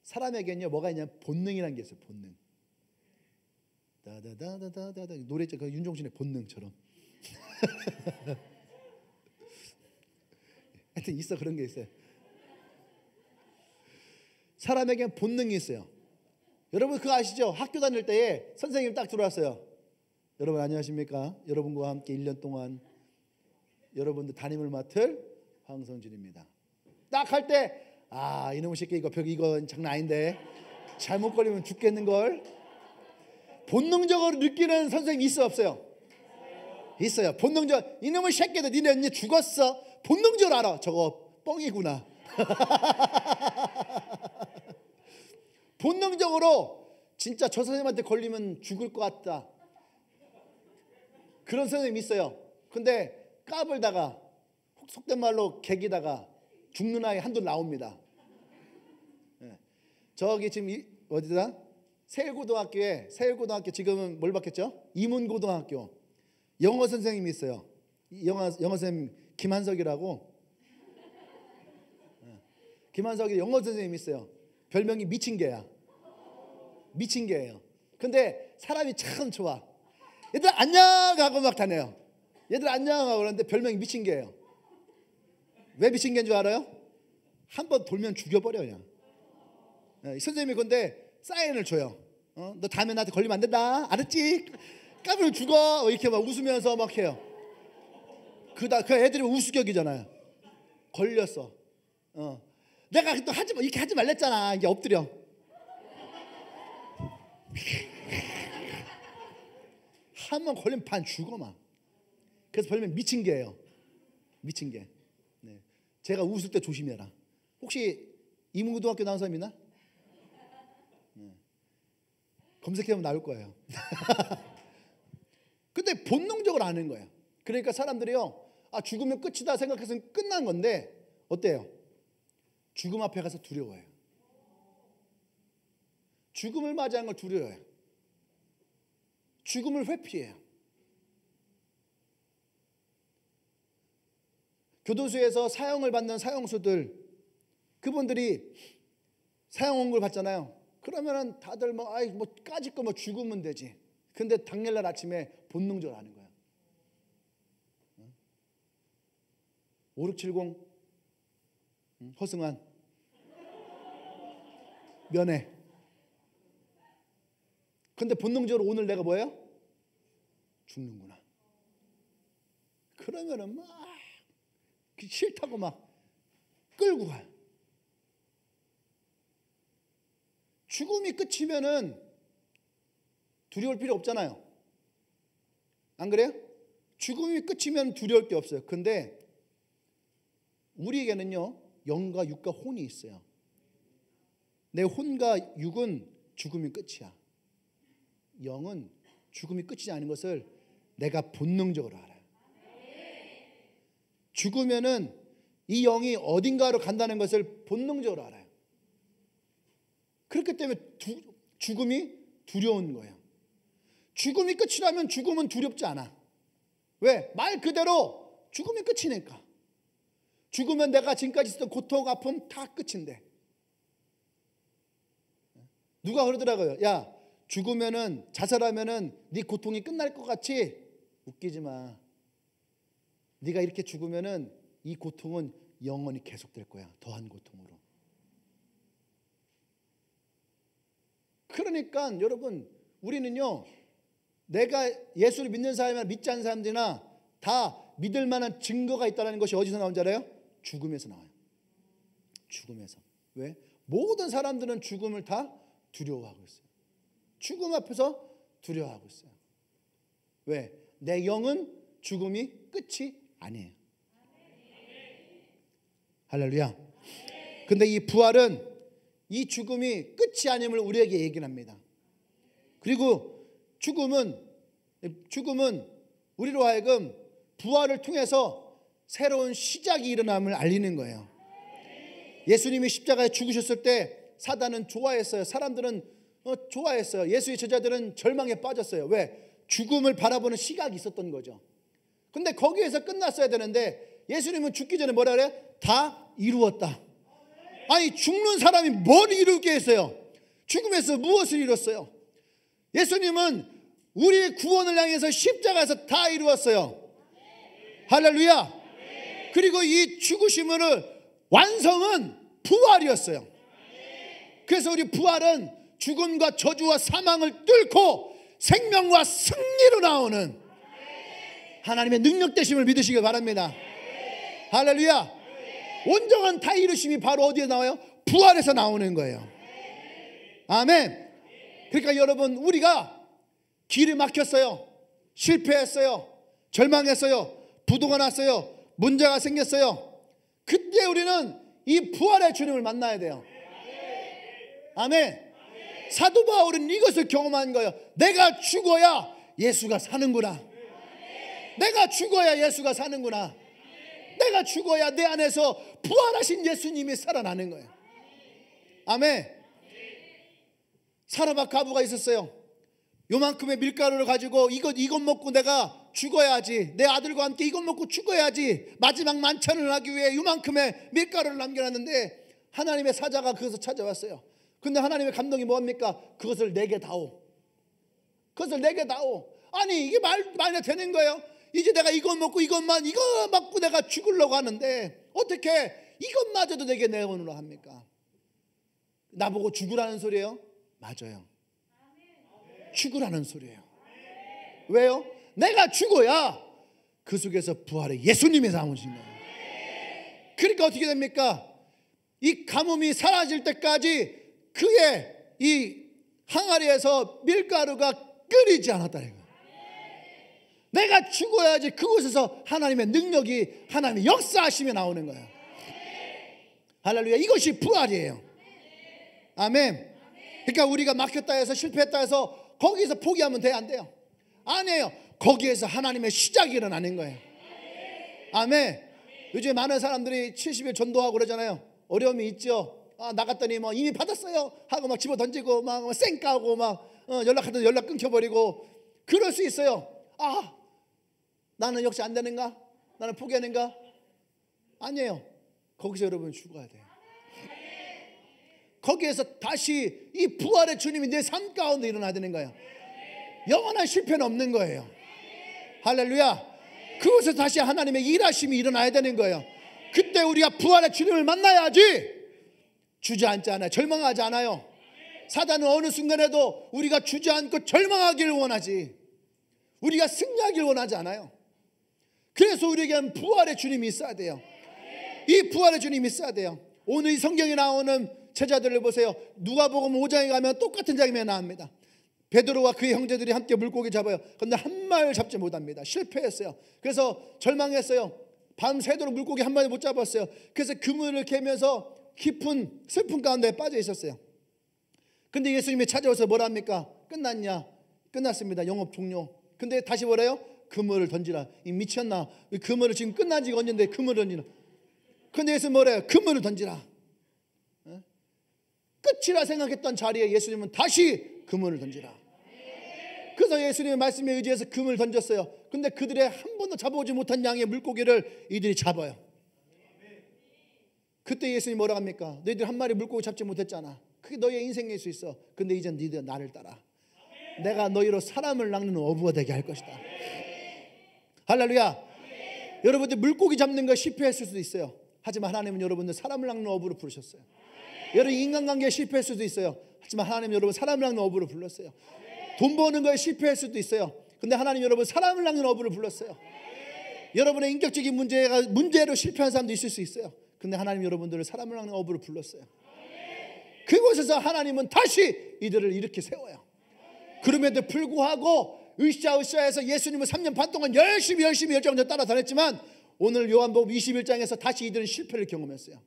사람에게는요 뭐가 있냐 본능이라는 게 있어요. 본능. 다다다다다다 노래 있죠. 그 윤종신의 본능처럼. 하여튼 있어 그런 게 있어요. 사람에게는 본능이 있어요. 여러분 그거 아시죠? 학교 다닐 때에 선생님 딱 들어왔어요. 여러분 안녕하십니까? 여러분과 함께 1년 동안 여러분들 담임을 맡을 황성진입니다. 딱 할 때 아 이놈의 새끼 이건 장난 아닌데 잘못 걸리면 죽겠는걸. 본능적으로 느끼는 선생님이 있어 없어요? 있어요. 본능적 이놈의 새끼들 니네 이제 죽었어. 본능적으로 알아. 저거 뻥이구나. 본능적으로 진짜 저 선생님한테 걸리면 죽을 것 같다. 그런 선생님이 있어요. 근데 까불다가 속된 말로 개기다가 죽는 아이 한둘 나옵니다. 네. 저기 지금 어디다? 세일고등학교 지금은 뭘 바뀌었죠? 이문고등학교 영어 선생님이 있어요. 영어 선생님 김한석이라고. 김한석이 영어 선생님이 있어요. 별명이 미친 개야. 미친 개예요. 근데 사람이 참 좋아. 얘들 안녕 하고 막 다녀요. 얘들 안녕 하고 그러는데 별명이 미친 개예요. 왜 미친 개인 줄 알아요? 한 번 돌면 죽여버려 그냥. 선생님이 근데 사인을 줘요. 너 다음에 나한테 걸리면 안 된다. 알았지? 까불면 죽어. 이렇게 막 웃으면서 막 해요. 그 애들이 우스격이잖아요. 걸렸어. 내가 또 이렇게 하지 말랬잖아. 이게 엎드려. 한 번 걸리면 반 죽어 막. 그래서 별명 미친 개예요. 미친 개. 네. 제가 웃을 때 조심해라. 혹시 이문고등학교 나온 사람 있나? 네. 검색해보면 나올 거예요. 근데 본능적으로 아는 거예요. 그러니까 사람들이요, 죽으면 끝이다 생각해서 끝난 건데 어때요? 죽음 앞에 가서 두려워해요. 죽음을 맞이하는 걸 두려워해요. 죽음을 회피해요. 교도소에서 사형을 받는 사형수들, 그분들이 사형원고를 받잖아요. 그러면은 다들 까짓 거 죽으면 되지. 근데 당일날 아침에 본능적으로 하는 거야. 5670 허승환 면회. 근데 본능적으로 오늘 내가 뭐예요? 죽는구나. 그러면은 막 싫다고 막 끌고 가요. 죽음이 끝이면은 두려울 필요 없잖아요. 안 그래요? 죽음이 끝이면 두려울 게 없어요. 근데 우리에게는요, 영과 육과 혼이 있어요. 내 혼과 육은 죽음이 끝이야. 영은 죽음이 끝이지 않은 것을 내가 본능적으로 알아요. 죽으면은 이 영이 어딘가로 간다는 것을 본능적으로 알아요. 그렇기 때문에 죽음이 두려운 거예요. 죽음이 끝이라면 죽음은 두렵지 않아. 왜? 말 그대로 죽음이 끝이니까. 죽으면 내가 지금까지 있었던 고통, 아픔 다 끝인데. 누가 그러더라고요. 야, 죽으면은, 자살하면은 네 고통이 끝날 것 같이? 웃기지 마. 네가 이렇게 죽으면은 이 고통은 영원히 계속될 거야. 더한 고통으로. 그러니까 여러분, 우리는요, 내가 예수를 믿는 사람이나 믿지 않는 사람들이나 다 믿을 만한 증거가 있다는 것이 어디서 나온 줄 알아요? 죽음에서 나와요. 죽음에서. 왜? 모든 사람들은 죽음을 다 두려워하고 있어요. 죽음 앞에서 두려워하고 있어요. 왜? 내 영은 죽음이 끝이 아니에요. 할렐루야. 근데 이 부활은 이 죽음이 끝이 아님을 우리에게 얘기합니다. 그리고 죽음은 우리로 하여금 부활을 통해서 새로운 시작이 일어남을 알리는 거예요. 예수님이 십자가에 죽으셨을 때 사단은 좋아했어요. 사람들은 좋아했어요. 예수의 제자들은 절망에 빠졌어요. 왜? 죽음을 바라보는 시각이 있었던 거죠. 근데 거기에서 끝났어야 되는데 예수님은 죽기 전에 뭐라 그래요? 다 이루었다. 아니, 죽는 사람이 뭘 이루게 했어요? 죽음에서 무엇을 이뤘어요? 예수님은 우리의 구원을 향해서 십자가에서 다 이루었어요. 할렐루야. 그리고 이 죽으심을 완성은 부활이었어요. 그래서 우리 부활은 죽음과 저주와 사망을 뚫고 생명과 승리로 나오는 하나님의 능력되심을 믿으시길 바랍니다. 할렐루야. 온전한 다 이루심이 바로 어디에 나와요? 부활에서 나오는 거예요. 아멘. 그러니까 여러분, 우리가 길이 막혔어요. 실패했어요. 절망했어요. 부도가 났어요. 문제가 생겼어요. 그때 우리는 이 부활의 주님을 만나야 돼요. 아멘. 사도 바울은 이것을 경험한 거예요. 내가 죽어야 예수가 사는구나. 내가 죽어야 예수가 사는구나. 내가 죽어야 내 안에서 부활하신 예수님이 살아나는 거예요. 아멘. 사르밧 과부가 있었어요. 요만큼의 밀가루를 가지고 이것 먹고 내가 죽어야지, 내 아들과 함께 이것 먹고 죽어야지, 마지막 만찬을 하기 위해 요만큼의 밀가루를 남겨놨는데 하나님의 사자가 그것을 찾아왔어요. 근데 하나님의 감동이 뭡니까? 그것을 내게 다오. 그것을 내게 다오. 아니 이게 말이 되는 거예요? 이제 내가 이거 먹고 이거 먹고 내가 죽으려고 하는데 어떻게 이것마저도 내게 내어놓으라 합니까? 나보고 죽으라는 소리예요? 맞아요. 죽으라는 소리예요. 왜요? 내가 죽어야 그 속에서 부활의 예수님이 나오신 거예요. 그러니까 어떻게 됩니까? 이 가뭄이 사라질 때까지 그의 이 항아리에서 밀가루가 끓이지 않았다는 거예요. 내가 죽어야지 그곳에서 하나님의 능력이, 하나님의 역사하심이 나오는 거예요. 할렐루야. 이것이 부활이에요. 아멘. 그러니까 우리가 막혔다 해서 실패했다 해서 거기서 포기하면 돼? 안 돼요? 아니에요. 거기에서 하나님의 시작이 일어나는 거예요. 아멘. 요즘에 많은 사람들이 70일 전도하고 그러잖아요. 어려움이 있죠. 나갔더니 뭐 이미 받았어요 하고 막 집어 던지고 막 쌩까고 막 연락하던 연락 끊겨버리고 그럴 수 있어요. 나는 역시 안 되는가? 나는 포기하는가? 아니에요. 거기서 여러분 죽어야 돼요. 거기에서 다시 이 부활의 주님이 내 삶 가운데 일어나야 되는 거예요. 영원한 실패는 없는 거예요. 할렐루야. 그곳에서 다시 하나님의 일하심이 일어나야 되는 거예요. 그때 우리가 부활의 주님을 만나야지 주저앉지 않아요. 절망하지 않아요. 사단은 어느 순간에도 우리가 주저앉고 절망하기를 원하지, 우리가 승리하기를 원하지 않아요. 그래서 우리에게는 부활의 주님이 있어야 돼요. 이 부활의 주님이 있어야 돼요. 오늘 이 성경에 나오는 제자들을 보세요. 누가복음 5장에 가면 똑같은 장면이 나옵니다. 베드로와 그의 형제들이 함께 물고기 잡아요. 그런데 한 마리를 잡지 못합니다. 실패했어요. 그래서 절망했어요. 밤새도록 물고기 한 마리 못 잡았어요. 그래서 그물을 캐면서 깊은 슬픔 가운데 빠져 있었어요. 근데 예수님이 찾아와서 뭐라 합니까? 끝났냐? 끝났습니다. 영업 종료. 근데 다시 뭐래요? 그물을 던지라. 이 미쳤나? 그물을 지금 끝난 지가 언젠데 그물을 던지라. 근데 예수님 뭐래요? 그물을 던지라. 끝이라 생각했던 자리에 예수님은 다시 그물을 던지라. 그래서 예수님의 말씀에 의지해서 그물을 던졌어요. 근데 그들의 한 번도 잡아오지 못한 양의 물고기를 이들이 잡아요. 그때 예수님이 뭐라고 합니까? 너희들 한 마리 물고기 잡지 못했잖아. 그게 너희의 인생일 수 있어. 근데 이제 너희들 나를 따라. 내가 너희로 사람을 낚는 어부가 되게 할 것이다. 할렐루야. 여러분들 물고기 잡는 거 실패했을 수도 있어요. 하지만 하나님은 여러분들 사람을 낚는 어부로 부르셨어요. 여러분 인간관계에 실패했을 수도 있어요. 하지만 하나님은 여러분 사람을 낚는 어부로 불렀어요. 돈 버는 거에 실패했을 수도 있어요. 근데 하나님 여러분 사람을 낚는 어부를 불렀어요. 여러분의 인격적인 문제로 실패한 사람도 있을 수 있어요. 근데 하나님 여러분들을 사람을 낚는 어부를 불렀어요. 그곳에서 하나님은 다시 이들을 이렇게 세워요. 그럼에도 불구하고 으쌰으쌰해서 예수님을 3년 반 동안 열심히 열정적으로 따라다녔지만 오늘 요한복음 21장에서 다시 이들은 실패를 경험했어요.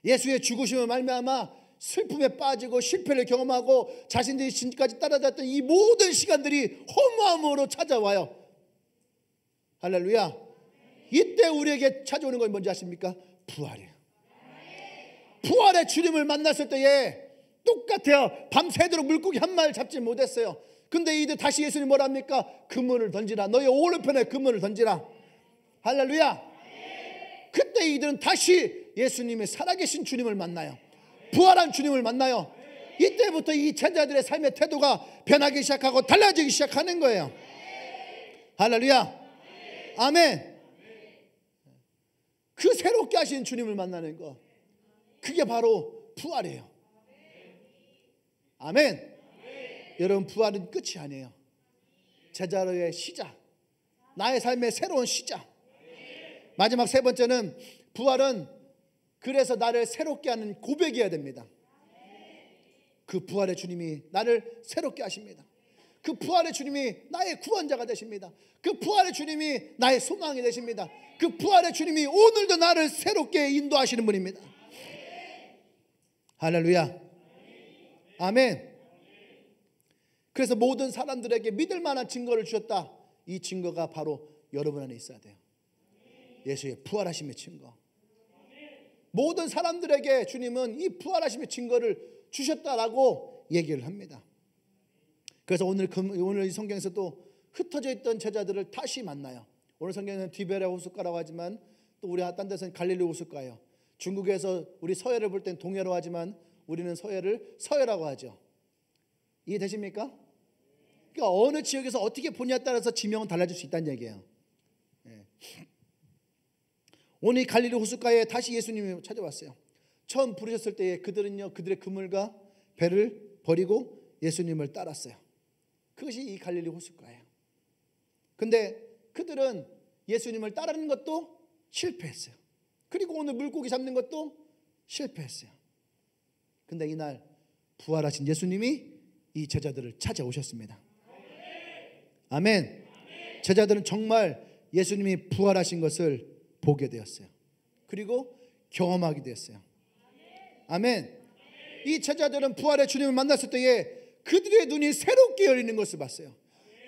예수의 죽으심을 말미암아 슬픔에 빠지고 실패를 경험하고 자신들이 지금까지 따라다녔던 이 모든 시간들이 허무함으로 찾아와요. 할렐루야. 이때 우리에게 찾아오는 건 뭔지 아십니까? 부활이에요. 부활의 주님을 만났을 때에 똑같아요. 밤새도록 물고기 한 마리 잡지 못했어요. 근데 이들 다시 예수님 뭐라 합니까? 그물을 던지라. 너희 오른편에 그물을 던지라. 할렐루야. 그때 이들은 다시 예수님의 살아계신 주님을 만나요. 부활한 주님을 만나요. 이때부터 이 제자들의 삶의 태도가 변하기 시작하고 달라지기 시작하는 거예요. 할렐루야. 아멘. 그 새롭게 하신 주님을 만나는 거, 그게 바로 부활이에요. 아멘. 여러분 부활은 끝이 아니에요. 제자로의 시작, 나의 삶의 새로운 시작. 마지막 세 번째는 부활은 그래서 나를 새롭게 하는 고백이어야 됩니다. 그 부활의 주님이 나를 새롭게 하십니다. 그 부활의 주님이 나의 구원자가 되십니다. 그 부활의 주님이 나의 소망이 되십니다. 그 부활의 주님이 오늘도 나를 새롭게 인도하시는 분입니다. 할렐루야. 아멘. 그래서 모든 사람들에게 믿을 만한 증거를 주셨다. 이 증거가 바로 여러분 안에 있어야 돼요. 예수의 부활하심의 증거. 모든 사람들에게 주님은 이 부활하심의 증거를 주셨다라고 얘기를 합니다. 그래서 오늘 이 성경에서 또 흩어져 있던 제자들을 다시 만나요. 오늘 성경에는 디베레 호숫가라고 하지만 또 우리 딴 데서는 갈릴리 호숫가예요. 중국에서 우리 서해를 볼 땐 동해로 하지만 우리는 서해를 서해라고 하죠. 이해되십니까? 그러니까 어느 지역에서 어떻게 보냐에 따라서 지명은 달라질 수 있다는 얘기예요. 예. 오늘 갈릴리 호숫가에 다시 예수님이 찾아왔어요. 처음 부르셨을 때에 그들은요, 그들의 그물과 배를 버리고 예수님을 따랐어요. 그것이 이 갈릴리 호숫가예요. 근데 그들은 예수님을 따르는 것도 실패했어요. 그리고 오늘 물고기 잡는 것도 실패했어요. 근데 이날 부활하신 예수님이 이 제자들을 찾아오셨습니다. 아멘. 제자들은 정말 예수님이 부활하신 것을 보게 되었어요. 그리고 경험하게 되었어요. 아멘. 이 제자들은 부활의 주님을 만났을 때에 그들의 눈이 새롭게 열리는 것을 봤어요.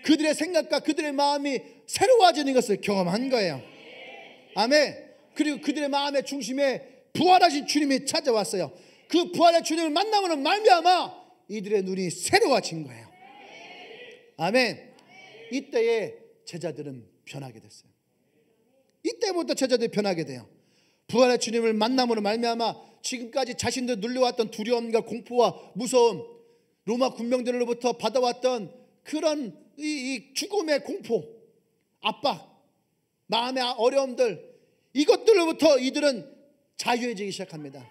그들의 생각과 그들의 마음이 새로워지는 것을 경험한 거예요. 아멘. 그리고 그들의 마음의 중심에 부활하신 주님이 찾아왔어요. 그 부활의 주님을 만나므로 말미암아 이들의 눈이 새로워진 거예요. 아멘. 이때에 제자들은 변하게 됐어요. 이때부터 제자들이 변하게 돼요. 부활의 주님을 만남으로 말미암아 지금까지 자신들 눌려왔던 두려움과 공포와 무서움, 로마 군병들로부터 받아왔던 그런 이 죽음의 공포, 압박, 마음의 어려움들, 이것들로부터 이들은 자유해지기 시작합니다.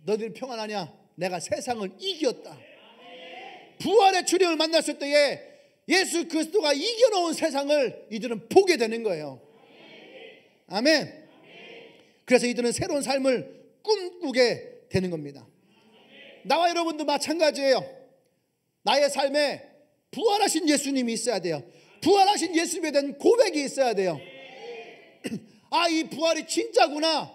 너희들 평안하냐? 내가 세상을 이겼다. 부활의 주님을 만났을 때에 예수 그리스도가 이겨놓은 세상을 이들은 보게 되는 거예요. 아멘. 그래서 이들은 새로운 삶을 꿈꾸게 되는 겁니다. 나와 여러분도 마찬가지예요. 나의 삶에 부활하신 예수님이 있어야 돼요. 부활하신 예수님에 대한 고백이 있어야 돼요. 아, 이 부활이 진짜구나.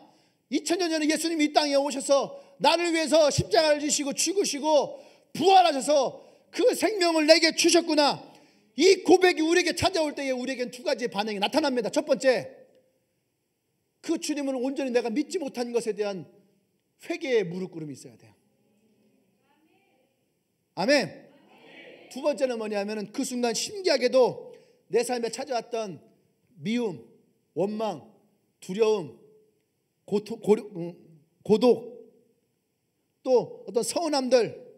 2000년 전에 예수님이 이 땅에 오셔서 나를 위해서 십자가를 지시고 죽으시고 부활하셔서 그 생명을 내게 주셨구나. 이 고백이 우리에게 찾아올 때에 우리에겐 두 가지의 반응이 나타납니다. 첫 번째, 그 주님을 온전히 내가 믿지 못한 것에 대한 회개의 무릎 꿇음이 있어야 돼요. 아멘. 두 번째는 뭐냐면은 그 순간 신기하게도 내 삶에 찾아왔던 미움, 원망, 두려움, 고독, 또 어떤 서운함들,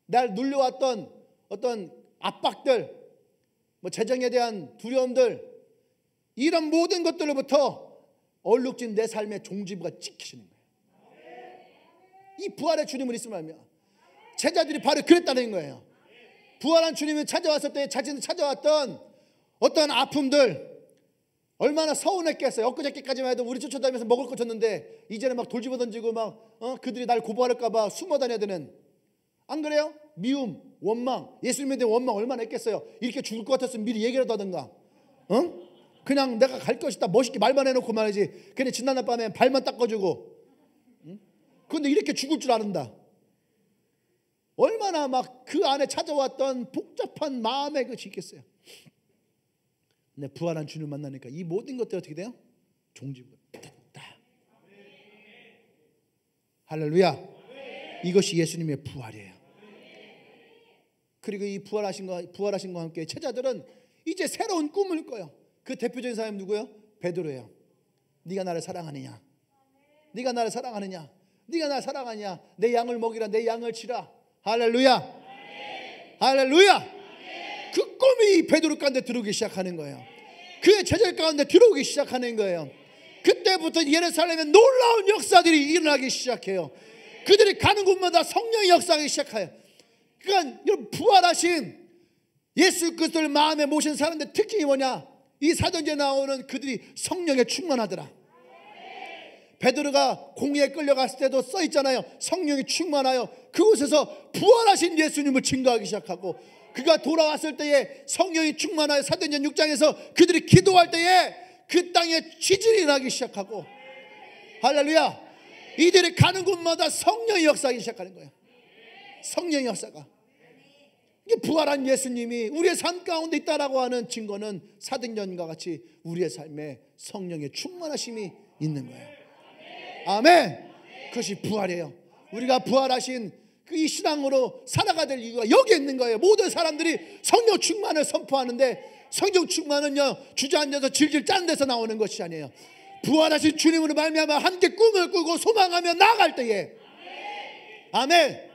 날 눌려왔던 어떤 압박들, 뭐 재정에 대한 두려움들, 이런 모든 것들로부터 얼룩진 내 삶의 종지부가 찍히시는 거예요. 이 부활의 주님을 있으면 제자들이 바로 그랬다는 거예요. 부활한 주님이 찾아왔을 때 자신이 찾아왔던 어떤 아픔들 얼마나 서운했겠어요. 엊그저께까지만 해도 우리 쫓아다니면서 먹을 거 줬는데 이제는 막 돌집어 던지고 막 그들이 날 고발할까 봐 숨어 다녀야 되는, 안 그래요? 미움, 원망, 예수님에 대한 원망 얼마나 했겠어요. 이렇게 죽을 것 같았으면 미리 얘기라도 하든가. 그냥 내가 갈 것이다 멋있게 말만 해놓고 말이지. 그냥 지난날 밤에 발만 닦아주고. 그런데 이렇게 죽을 줄 아는다. 얼마나 막 그 안에 찾아왔던 복잡한 마음의 것이 있겠어요. 근데 부활한 주님을 만나니까 이 모든 것들이 어떻게 돼요? 종지부가 다. 할렐루야. 이것이 예수님의 부활이에요. 그리고 이 부활하신 것과 함께 제자들은 이제 새로운 꿈을 꿔요. 그 대표적인 사람이 누구예요? 베드로예요. 네가 나를 사랑하느냐? 네가 나를 사랑하느냐? 네가 나를 사랑하냐? 내 양을 먹이라, 내 양을 치라. 할렐루야. 할렐루야. 그 꿈이 베드로 가운데 들어오기 시작하는 거예요. 그의 제자 가운데 들어오기 시작하는 거예요. 그때부터 예루살렘에 놀라운 역사들이 일어나기 시작해요. 그들이 가는 곳마다 성령의 역사하기 시작해요. 그러니까 여러분, 부활하신 예수 그리스도를 마음에 모신 사람들 특징이 뭐냐? 이 사도행전에 나오는 그들이 성령에 충만하더라. 베드로가 공회에 끌려갔을 때도 써 있잖아요. 성령이 충만하여 그곳에서 부활하신 예수님을 증거하기 시작하고, 그가 돌아왔을 때에 성령이 충만하여 사도행전 6장에서 그들이 기도할 때에 그 땅에 지진이 나기 시작하고, 할렐루야. 이들이 가는 곳마다 성령의 역사하기 시작하는 거예요. 성령의 역사가. 이게 부활한 예수님이 우리의 삶 가운데 있다라고 하는 증거는 사도행전과 같이 우리의 삶에 성령의 충만하심이 있는 거예요. 아멘. 그것이 부활이에요. 우리가 부활하신 이 신앙으로 살아가야 될 이유가 여기에 있는 거예요. 모든 사람들이 성령 충만을 선포하는데 성령 충만은요 주저앉아서 질질 짜는 데서 나오는 것이 아니에요. 부활하신 주님으로 말미암아 함께 꿈을 꾸고 소망하며 나아갈 때에 아멘.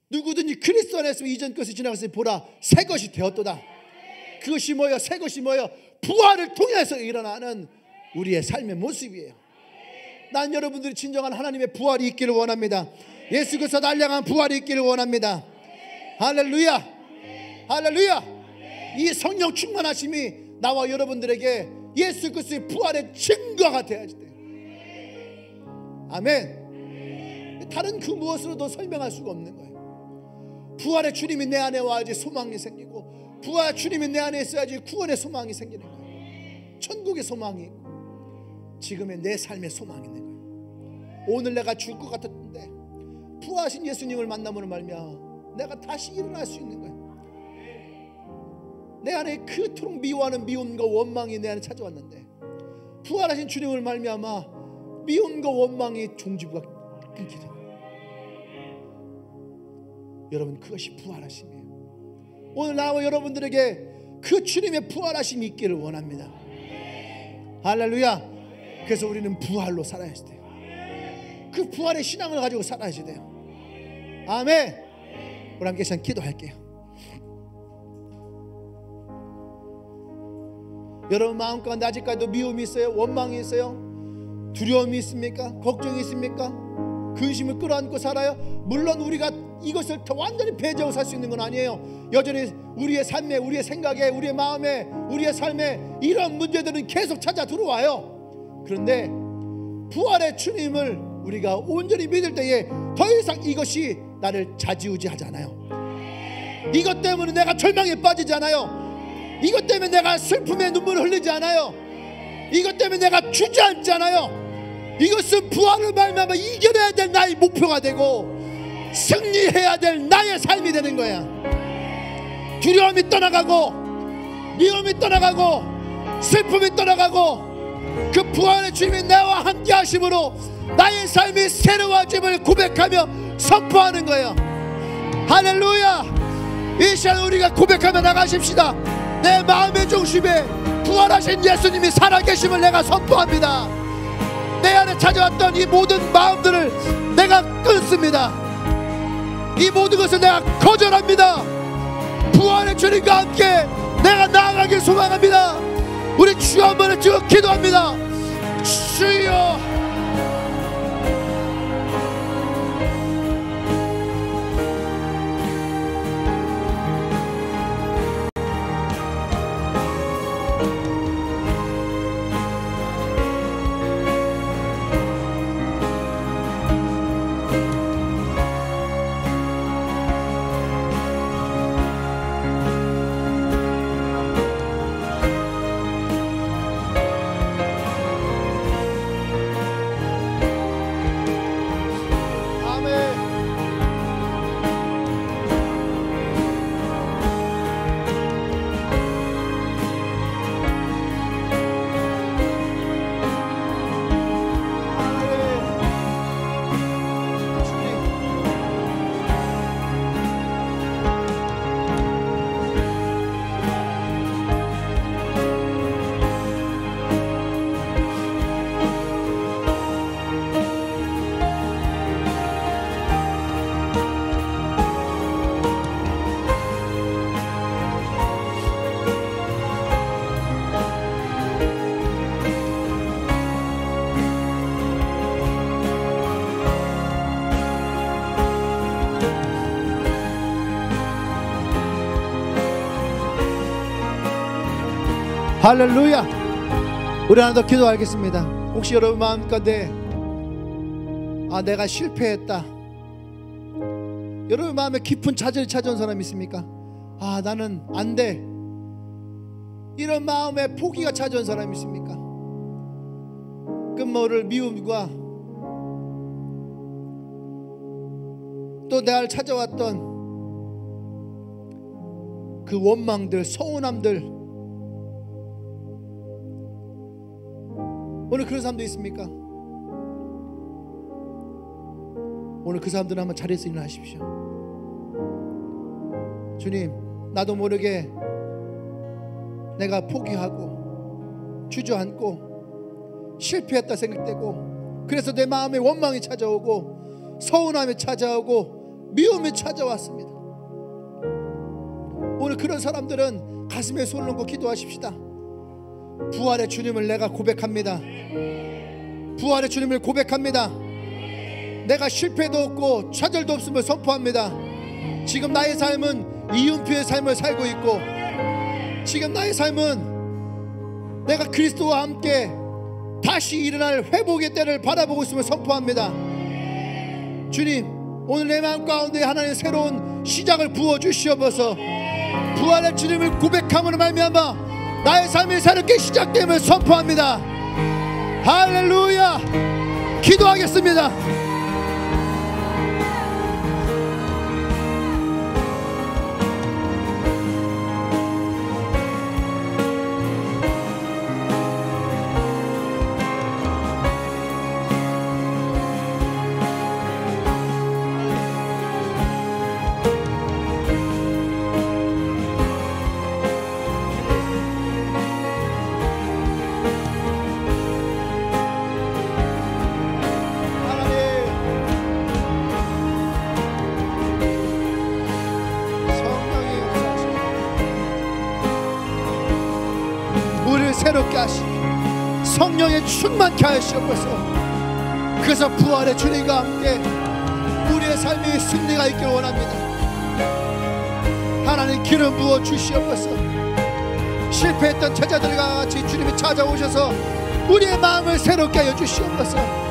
누구든지 그리스도 안에서 이전 것이 지나갔으니 보라 새 것이 되었도다. 그것이 뭐예요? 새 것이 뭐예요? 부활을 통해서 일어나는 우리의 삶의 모습이에요. 난 여러분들이 진정한 하나님의 부활이 있기를 원합니다. 예수 그리스도 날량한 부활이 있기를 원합니다. 할렐루야, 할렐루야. 이 성령 충만하심이 나와 여러분들에게 예수 그리스도의 부활의 증거가 되어야지 돼요. 아멘. 다른 그 무엇으로도 설명할 수가 없는 거예요. 부활의 주님이 내 안에 와야지 소망이 생기고, 부활의 주님이 내 안에 있어야지 구원의 소망이 생기는 거예요. 천국의 소망이 있고 지금의 내 삶의 소망이 있는 거예요. 오늘 내가 죽을 것 같았는데 부활하신 예수님을 만남으로 말미암아 내가 다시 일어날 수 있는 거예요. 내 안에 그토록 미워하는 미움과 원망이 내 안에 찾아왔는데 부활하신 주님을 말미암아 미움과 원망이 종지부가 끊기게 돼요. 여러분, 그것이 부활하심이에요. 오늘 나와 여러분들에게 그 주님의 부활하심이 있기를 원합니다. 할렐루야. 그래서 우리는 부활로 살아야지 돼요. 그 부활의 신앙을 가지고 살아야지 돼요. 아멘. 우리 함께 시간 기도할게요. 여러분 마음 가운데 아직까지도 미움이 있어요? 원망이 있어요? 두려움이 있습니까? 걱정이 있습니까? 근심을 끌어안고 살아요? 물론 우리가 이것을 더 완전히 배제하고 살 수 있는 건 아니에요. 여전히 우리의 삶에, 우리의 생각에, 우리의 마음에, 우리의 삶에 이런 문제들은 계속 찾아 들어와요. 그런데 부활의 주님을 우리가 온전히 믿을 때에 더 이상 이것이 나를 좌지우지하지 않아요. 이것 때문에 내가 절망에 빠지지 않아요. 이것 때문에 내가 슬픔에 눈물을 흘리지 않아요. 이것 때문에 내가 주저앉지 않아요. 이것은 부활을 말미암아 이겨내야 될 나의 목표가 되고 승리해야 될 나의 삶이 되는 거야. 두려움이 떠나가고 미움이 떠나가고 슬픔이 떠나가고 그 부활의 주님이 나와 함께 하심으로 나의 삶이 새로워짐을 고백하며 선포하는 거예요. 할렐루야. 이 시간 우리가 고백하며 나가십시다. 내 마음의 중심에 부활하신 예수님이 살아계심을 내가 선포합니다. 내 안에 찾아왔던 이 모든 마음들을 내가 끊습니다. 이 모든 것을 내가 거절합니다. 부활의 주님과 함께 내가 나아가길 소망합니다. 우리 주 한 번에 찍어 기도합니다. 주여, 할렐루야. 우리 하나 더 기도하겠습니다. 혹시 여러분 마음 가운데 내가 실패했다, 여러분 마음에 깊은 좌절이 찾아온 사람 있습니까? 나는 안 돼, 이런 마음에 포기가 찾아온 사람 있습니까? 끝모를 미움과 또 나를 찾아왔던 그 원망들, 서운함들, 오늘 그런 사람도 있습니까? 오늘 그 사람들은 한번 자리에서 일어나십시오. 주님, 나도 모르게 내가 포기하고 주저앉고 실패했다 생각되고, 그래서 내 마음에 원망이 찾아오고 서운함이 찾아오고 미움이 찾아왔습니다. 오늘 그런 사람들은 가슴에 손을 얹고 기도하십시다. 부활의 주님을 내가 고백합니다. 부활의 주님을 고백합니다. 내가 실패도 없고 좌절도 없음을 선포합니다. 지금 나의 삶은 이윤표의 삶을 살고 있고, 지금 나의 삶은 내가 그리스도와 함께 다시 일어날 회복의 때를 바라보고 있음을 선포합니다. 주님, 오늘 내 마음 가운데 하나님의 새로운 시작을 부어주시옵소서. 부활의 주님을 고백함으로 말미암아 나의 삶이 새롭게 시작됨을 선포합니다. 할렐루야. 기도하겠습니다. 새롭게 하시고 성령에 충만케 하시옵소서. 그래서 부활의 주님과 함께 우리의 삶의 승리가 있길 원합니다. 하나님, 기름 부어 주시옵소서. 실패했던 제자들과 같이 주님이 찾아오셔서 우리의 마음을 새롭게 하여 주시옵소서.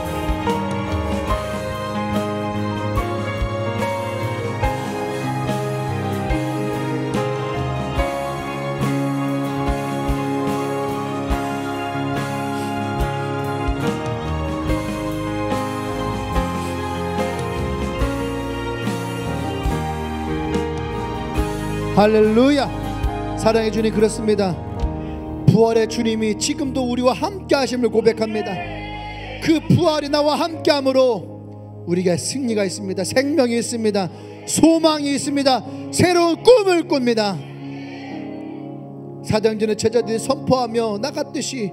할렐루야. 사랑의 주님, 그렇습니다. 부활의 주님이 지금도 우리와 함께 하심을 고백합니다. 그 부활이 나와 함께 함으로 우리가 승리가 있습니다. 생명이 있습니다. 소망이 있습니다. 새로운 꿈을 꿉니다. 사도행전의 제자들이 선포하며 나갔듯이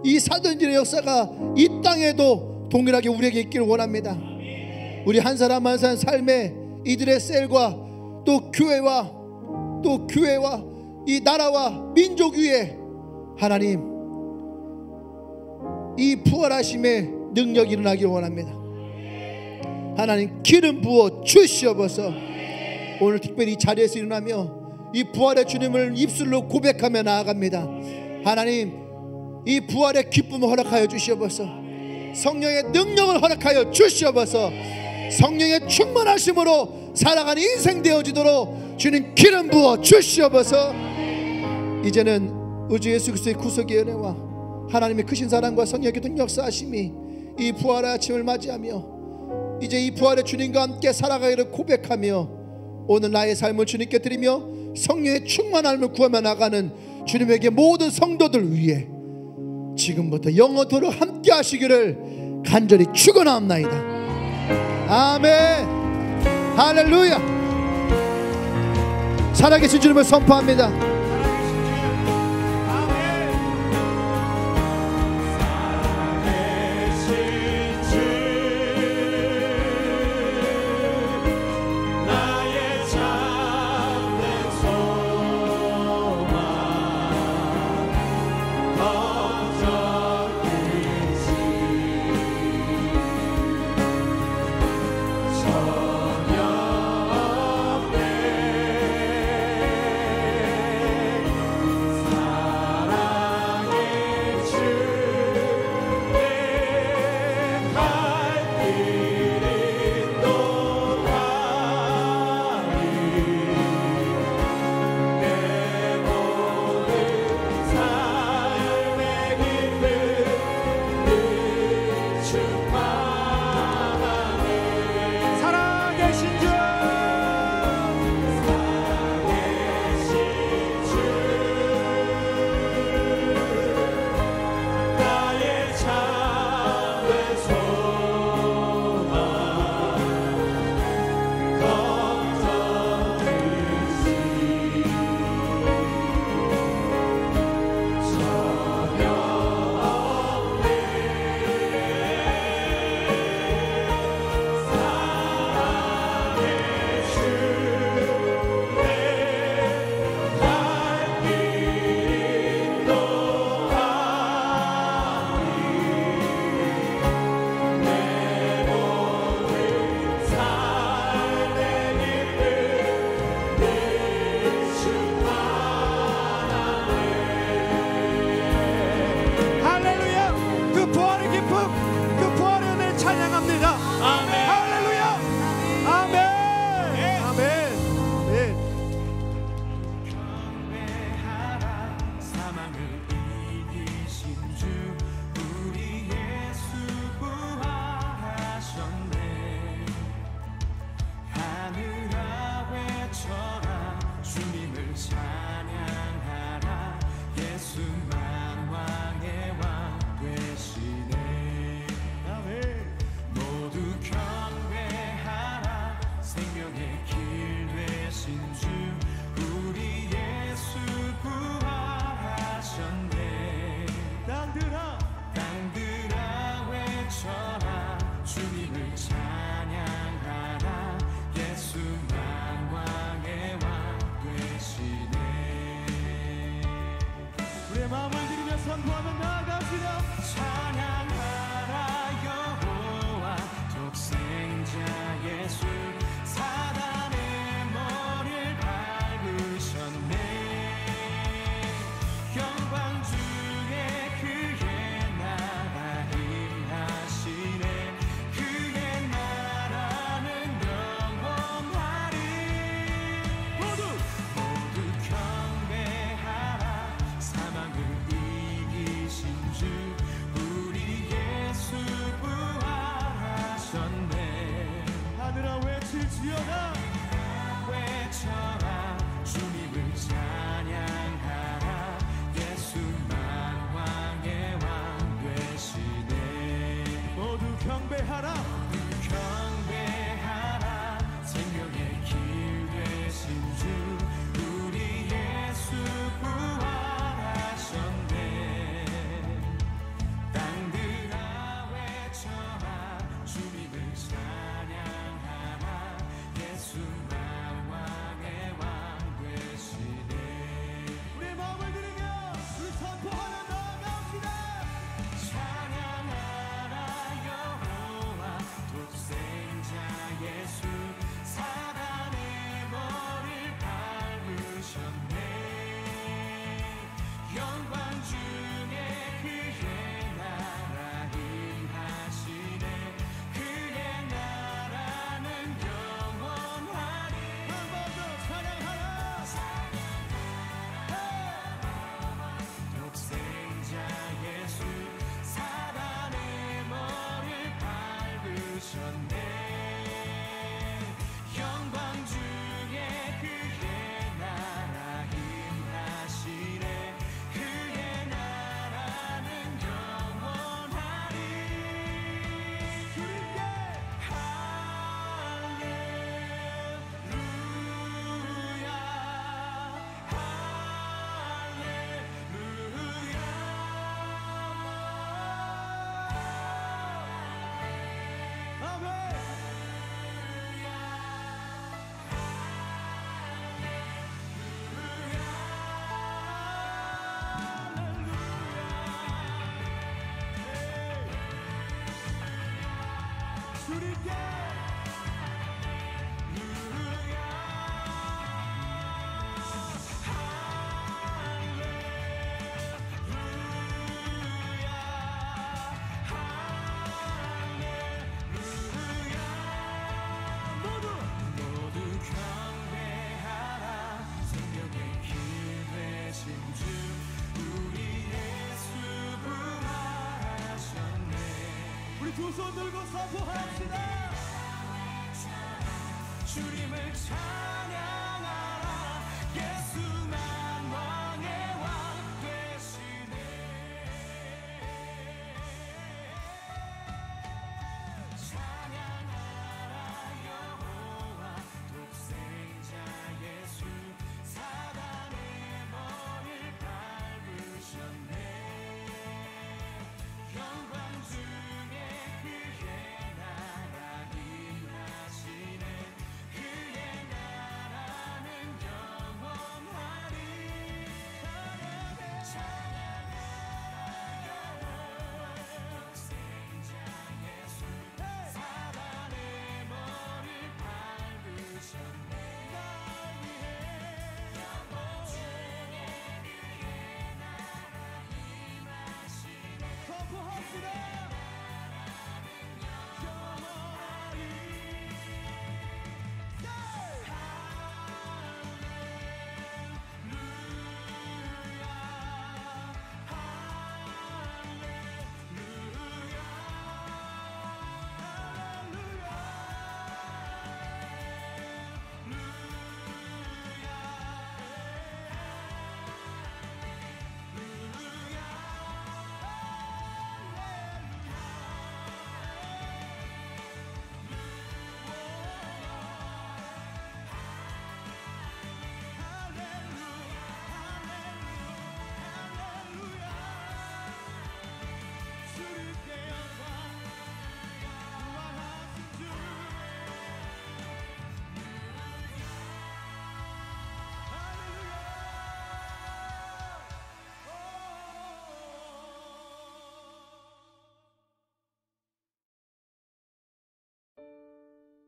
이 사도행전의 역사가 이 땅에도 동일하게 우리에게 있기를 원합니다. 우리 한 사람 한 사람 삶에 이들의 셀과 또 교회와 이 나라와 민족 위에 하나님, 이 부활하심의 능력이 일어나기를 원합니다. 하나님, 기름 부어 주시옵소서. 오늘 특별히 이 자리에서 일어나며 이 부활의 주님을 입술로 고백하며 나아갑니다. 하나님, 이 부활의 기쁨을 허락하여 주시옵소서. 성령의 능력을 허락하여 주시옵소서. 성령의 충만하심으로 살아가는 인생 되어지도록 주님 기름 부어 주시옵소서. 이제는 우주 예수 그리스도의 구속의 은혜와 하나님의 크신 사랑과 성령의 교통 역사하심이 이 부활의 아침을 맞이하며 이제 이 부활의 주님과 함께 살아가기를 고백하며 오늘 나의 삶을 주님께 드리며 성령의 충만함을 구하며 나가는 주님에게 모든 성도들 위해 지금부터 영원토록 함께 하시기를 간절히 축원하옵나이다. 아멘. 할렐루야. 살아계신 주님을 선포합니다. 사랑 주여라 외쳐라 주님을 찬양하라 예수만 왕의 왕 되시네 모두 경배하라 경배하라 생명의 길 되신 주 우리 예수 부활하셨네 땅들아 외쳐라 주님을 찬양하라 예수만 왕의 왕 되시네 우리의 마음을 들으며 우리 선포하며 나아갑시다 찬양하라 여호와 독생자 예수 사단의 머리를 밟으셨네 영광 중에 그의 나라 임하시네 그의 나라는 영원하리 한 번 더 찬양하라 독생자 예수 사단의 머리를 밟으셨네 영광 중에 그의 나라 임하시네 그의 나라는 영원하리 주님께 할렐루야 모두 경배하라 생명의 길 되신 주 우리 예수 부활하셨네 우리 두 손 들고 선포합시다 주님을 찬양하라 예수만 왕의 왕 되시네 찬양하라 여호와 독생자 예수 사단의 머리를 밟으셨네 영광 중에 그의 나라 임하시네 그의 나라는 영원하리 찬양하라 여호와 독생자 예수 사단의 머리를 밟으셨네 날 위해 영원 중에 그의 나라 임하시네 선포합시다